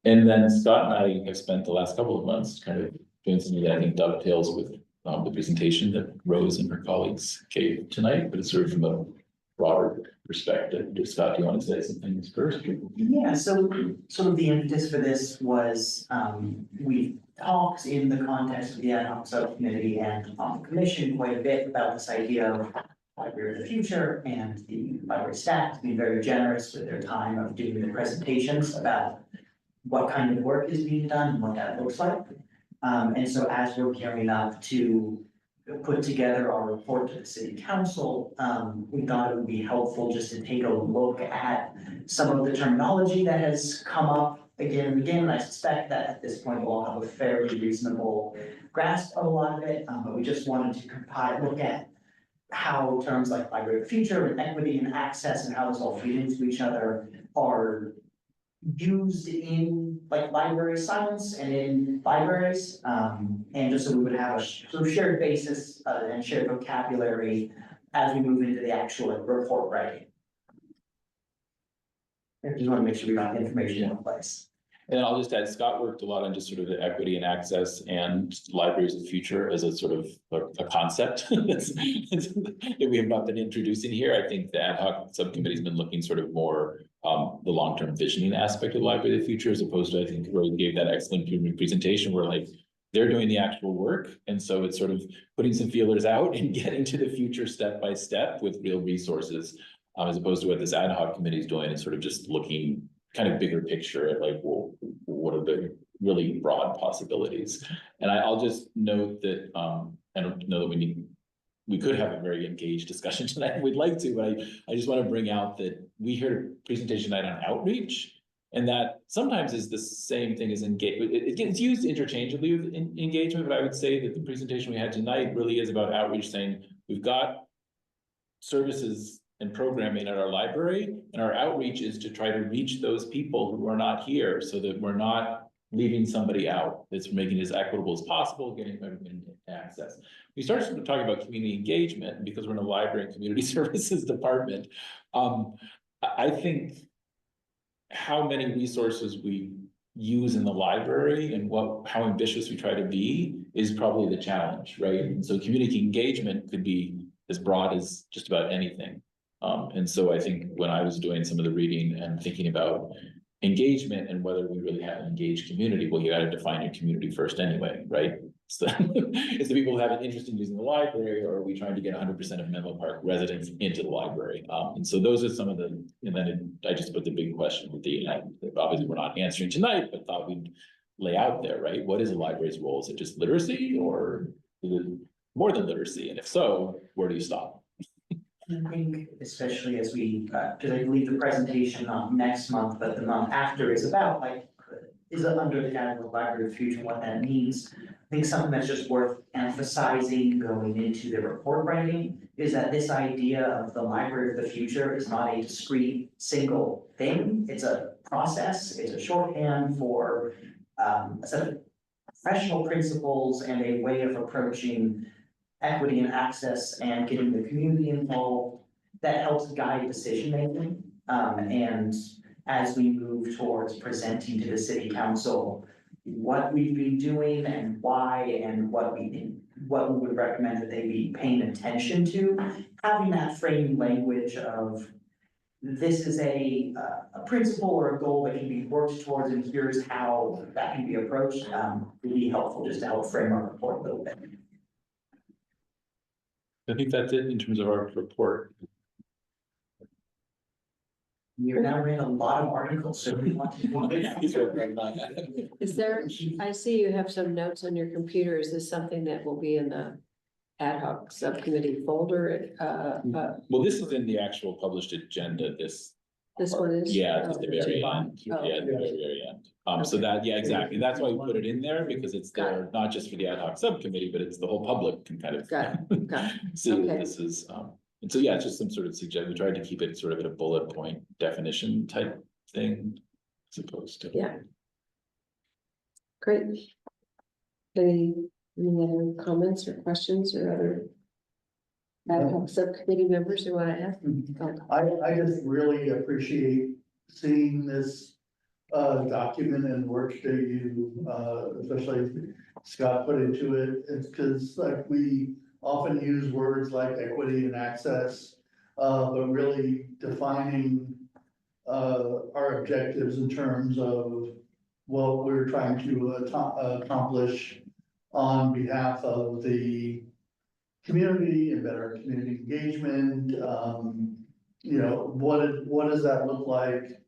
And then Scott and I have spent the last couple of months kind of doing something that I think dovetails with the presentation that Rose and her colleagues gave tonight, but it's sort of from a broader perspective. Scott, do you want to say some things first? Yeah, so sort of the impetus for this was, we talked in the context of the ad hoc subcommittee and on the commission quite a bit about this idea of library of the future, and the library staff has been very generous with their time of doing the presentations about what kind of work is being done and what that looks like. And so as we're gearing up to put together our report to the city council, we thought it would be helpful just to take a look at some of the terminology that has come up again and again. And I suspect that at this point, we'll have a fairly reasonable grasp of a lot of it, but we just wanted to look at how terms like library of the future and equity and access and how those all feed into each other are used in like library science and in libraries, and just so we would have a sort of shared basis and shared vocabulary as we move into the actual report writing. I just want to make sure we got the information in place. And I'll just add, Scott worked a lot on just sort of the equity and access and libraries of the future as a sort of a concept that we have not been introducing here. I think the ad hoc subcommittee's been looking sort of more the long-term visioning aspect of library of the future, as opposed to, I think Roy gave that excellent presentation where like they're doing the actual work. And so it's sort of putting some feelers out and getting to the future step by step with real resources, as opposed to what this ad hoc committee is doing and sort of just looking kind of bigger picture at like, well, what are the really broad possibilities? And I'll just note that, I don't know that we could have a very engaged discussion tonight. We'd like to, but I just want to bring out that we heard a presentation night on outreach. And that sometimes is the same thing as engagement. It gets used interchangeably with engagement, but I would say that the presentation we had tonight really is about outreach, saying we've got services and programming at our library, and our outreach is to try to reach those people who are not here, so that we're not leaving somebody out. It's making it as equitable as possible, getting everyone access. We started talking about community engagement because we're in a library and community services department. I think how many resources we use in the library and how ambitious we try to be is probably the challenge, right? And so community engagement could be as broad as just about anything. And so I think when I was doing some of the reading and thinking about engagement and whether we really have an engaged community, well, you gotta define your community first anyway, right? So it's the people who have an interest in using the library, or are we trying to get 100% of Menlo Park residents into the library? And so those are some of the, and then I just put the big question with the, obviously we're not answering tonight, but thought we'd lay out there, right? What is a library's role? Is it just literacy, or is it more than literacy? And if so, where do you stop? I think especially as we, because I believe the presentation not next month, but the month after is about like, is it under the category of library of the future, what that means. I think something that's just worth emphasizing going into the report writing is that this idea of the library of the future is not a discrete single thing. It's a process, it's a shorthand for a set of professional principles and a way of approaching equity and access and getting the community involved that helps guide decision making. And as we move towards presenting to the city council what we've been doing and why and what we would recommend that they be paying attention to, having that framing language of this is a principle or a goal that can be worked towards, and here's how that can be approached, would be helpful just to help frame our report a little bit. I think that's it in terms of our report. We're now reading a lot of articles, so we want to. Is there, I see you have some notes on your computer. Is this something that will be in the ad hoc subcommittee folder? Well, this is in the actual published agenda, this One is? yeah, Oh, at the very oh, end, yeah, at the very end. So that, yeah, exactly, that's why we put it in there, because it's Got there, not just for the ad hoc subcommittee, but it's the whole public can kind of Got it. see that Okay. this is, and so, yeah, it's just some sort of we tried to keep it sort of at a bullet point definition type thing, as opposed to. Yeah. Great. Any other comments or questions or other ad hoc subcommittee members who want to ask? I just really appreciate seeing this document and work that you, especially Scott put into it. It's because like we often use words like equity and access, but really defining our objectives in terms of what we're trying to accomplish on behalf of the community and better community engagement. You know, what does that look like?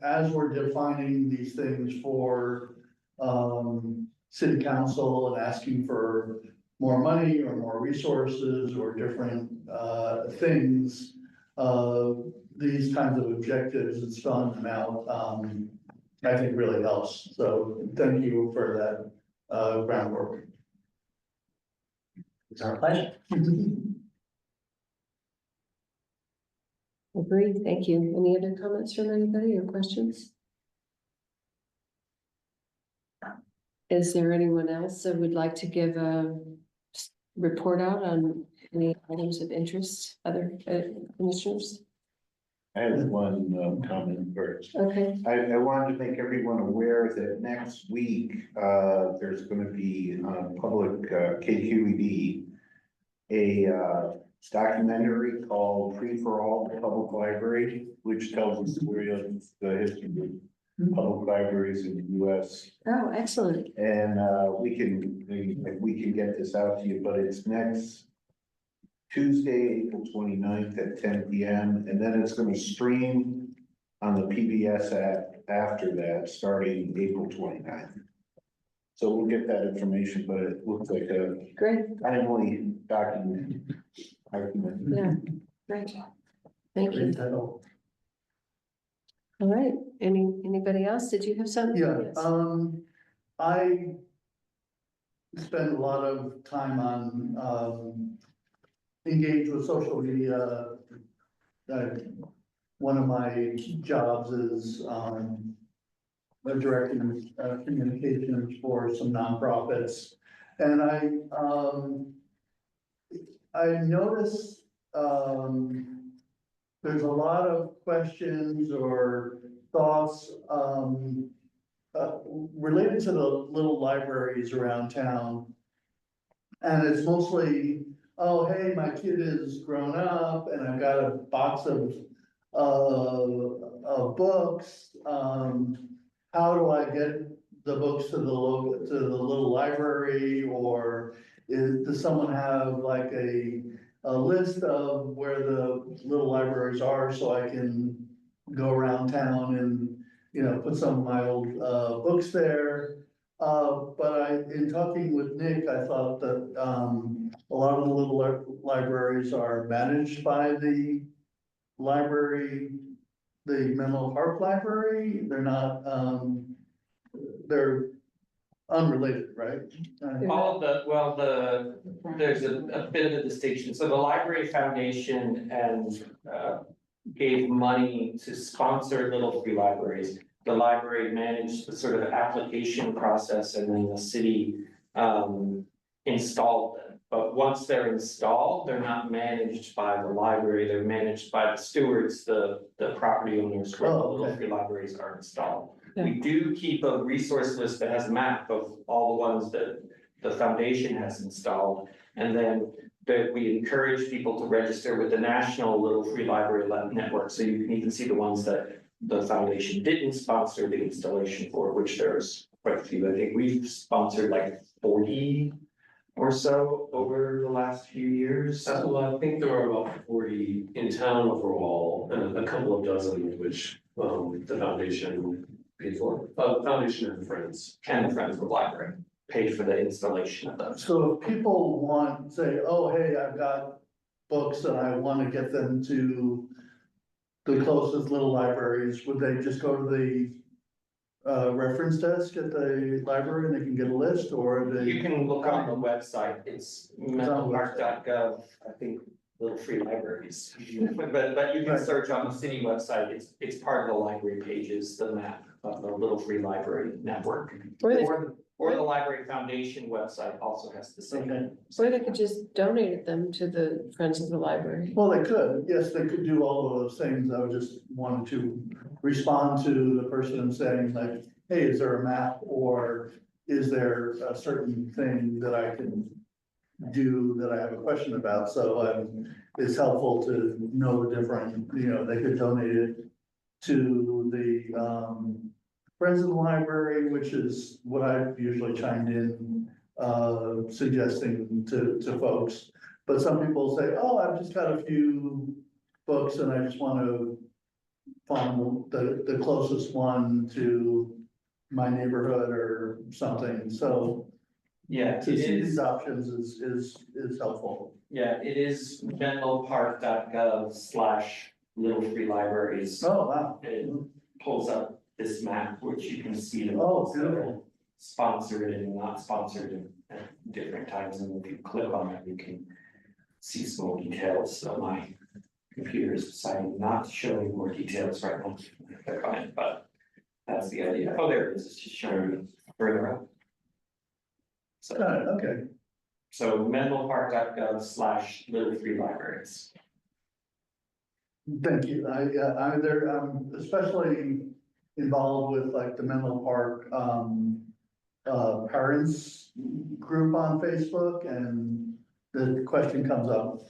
As we're defining these things for city council and asking for more money or more resources or different things, these kinds of objectives and spelling them out, I think really helps. So thank you for that groundwork. It's our pleasure. Agreed, thank you. Any other comments from anybody or questions? Is there anyone else that would like to give a report out on any items of interest, other commissioners? I have one comment first. Okay, I wanted to make everyone aware that next week, there's gonna be public KQED, a documentary called Free for All Public Library, which tells the story of the history of public libraries in the US. oh, excellent. And we can get this out to you, but it's next Tuesday, April 29th at 10 PM, and then it's gonna stream on the PBS app after that, starting April 29th. So we'll get that information, but it looks like a Great, timely document. yeah, great. Thank you. All right, anybody else? Did you have something? Yeah, Yes. I spend a lot of time on, engage with social media. One of my jobs is, directing communications for some nonprofits. And I noticed, there's a lot of questions or thoughts, related to the little libraries around town. And it's mostly oh, hey, my kid is grown up and I've got a box of books, how do I get the books to the little library, or does someone have like a list of where the little libraries are so I can go around town and, you know, put some of my old, books there? But in talking with Nick, I thought that, a lot of the little libraries are managed by the library, the Menlo Park Library, they're not, they're unrelated, right? All of there's a bit of a distinction. So the Library Foundation gave money to sponsor Little Free Libraries. The library managed the sort of application process, and then the city installed them. But once they're installed, they're not managed by the library, they're managed by the stewards, the property owners where the Little Free Libraries are installed. We do keep a resource list that has a map of all the ones that the foundation has installed. And then we encourage people to register with the National Little Free Library Network, so you can even see the ones that the foundation didn't sponsor the installation for, which there's quite a few. I think we've sponsored like 40 or so over the last few years. Well, I think there are about 40 in town overall, and a couple of dozen which the foundation paid for. Foundation and Friends. And the Friends of the Library paid for the installation of those. So if people want, say, oh, hey, I've got books and I want to get them to the closest little libraries, would they just go to the reference desk at the library and they can get a list, or they? You can look on the website, it's menlopark.gov, I think, Little Free Libraries. But you can search on the city website, it's part of the library pages, the map of the Little Free Library Network. Or the Library Foundation website also has the same. Or they could just donate them to the Friends of the Library. Well, they could, yes, they could do all of those things. I would just wanted to respond to the person saying like, hey, is there a map, or is there a certain thing that I can do that I have a question about? So it's helpful to know the different, you know, they could donate it to the Friends of the Library, which is what I've usually chimed in, suggesting to folks. But some people say, oh, I've just got a few books and I just want to find the closest one to my neighborhood or something. So Yeah, to see these options is helpful. Yeah, it is menlopark.gov/Little Free Libraries. Oh, wow. It pulls up this map, which you can see the Oh, ones that are sponsored and not sponsored at different times, and if you click on it, you can see some more details. So my computer is deciding not to show you more details right now. Click on it, but that's the idea. Oh, there it is. It's just showing you further up. So, Okay. so menlopark.gov/Little Free Libraries. Thank you. I'm especially involved with like the Menlo Park, parents group on Facebook, and the question comes up,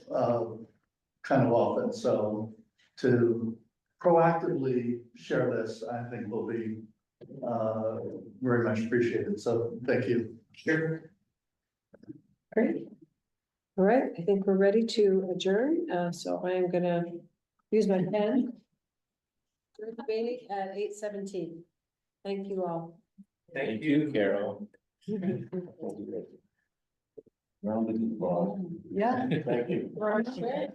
kind of often. So to proactively share this, I think will be, very much appreciated. So thank you. Sure. Great. All right, I think we're ready to adjourn, so I am gonna use my pen. Adjourn the meeting at 8:17. Thank you all. Thank you, Carol. Round of applause. Yeah. Thank you. We're on track.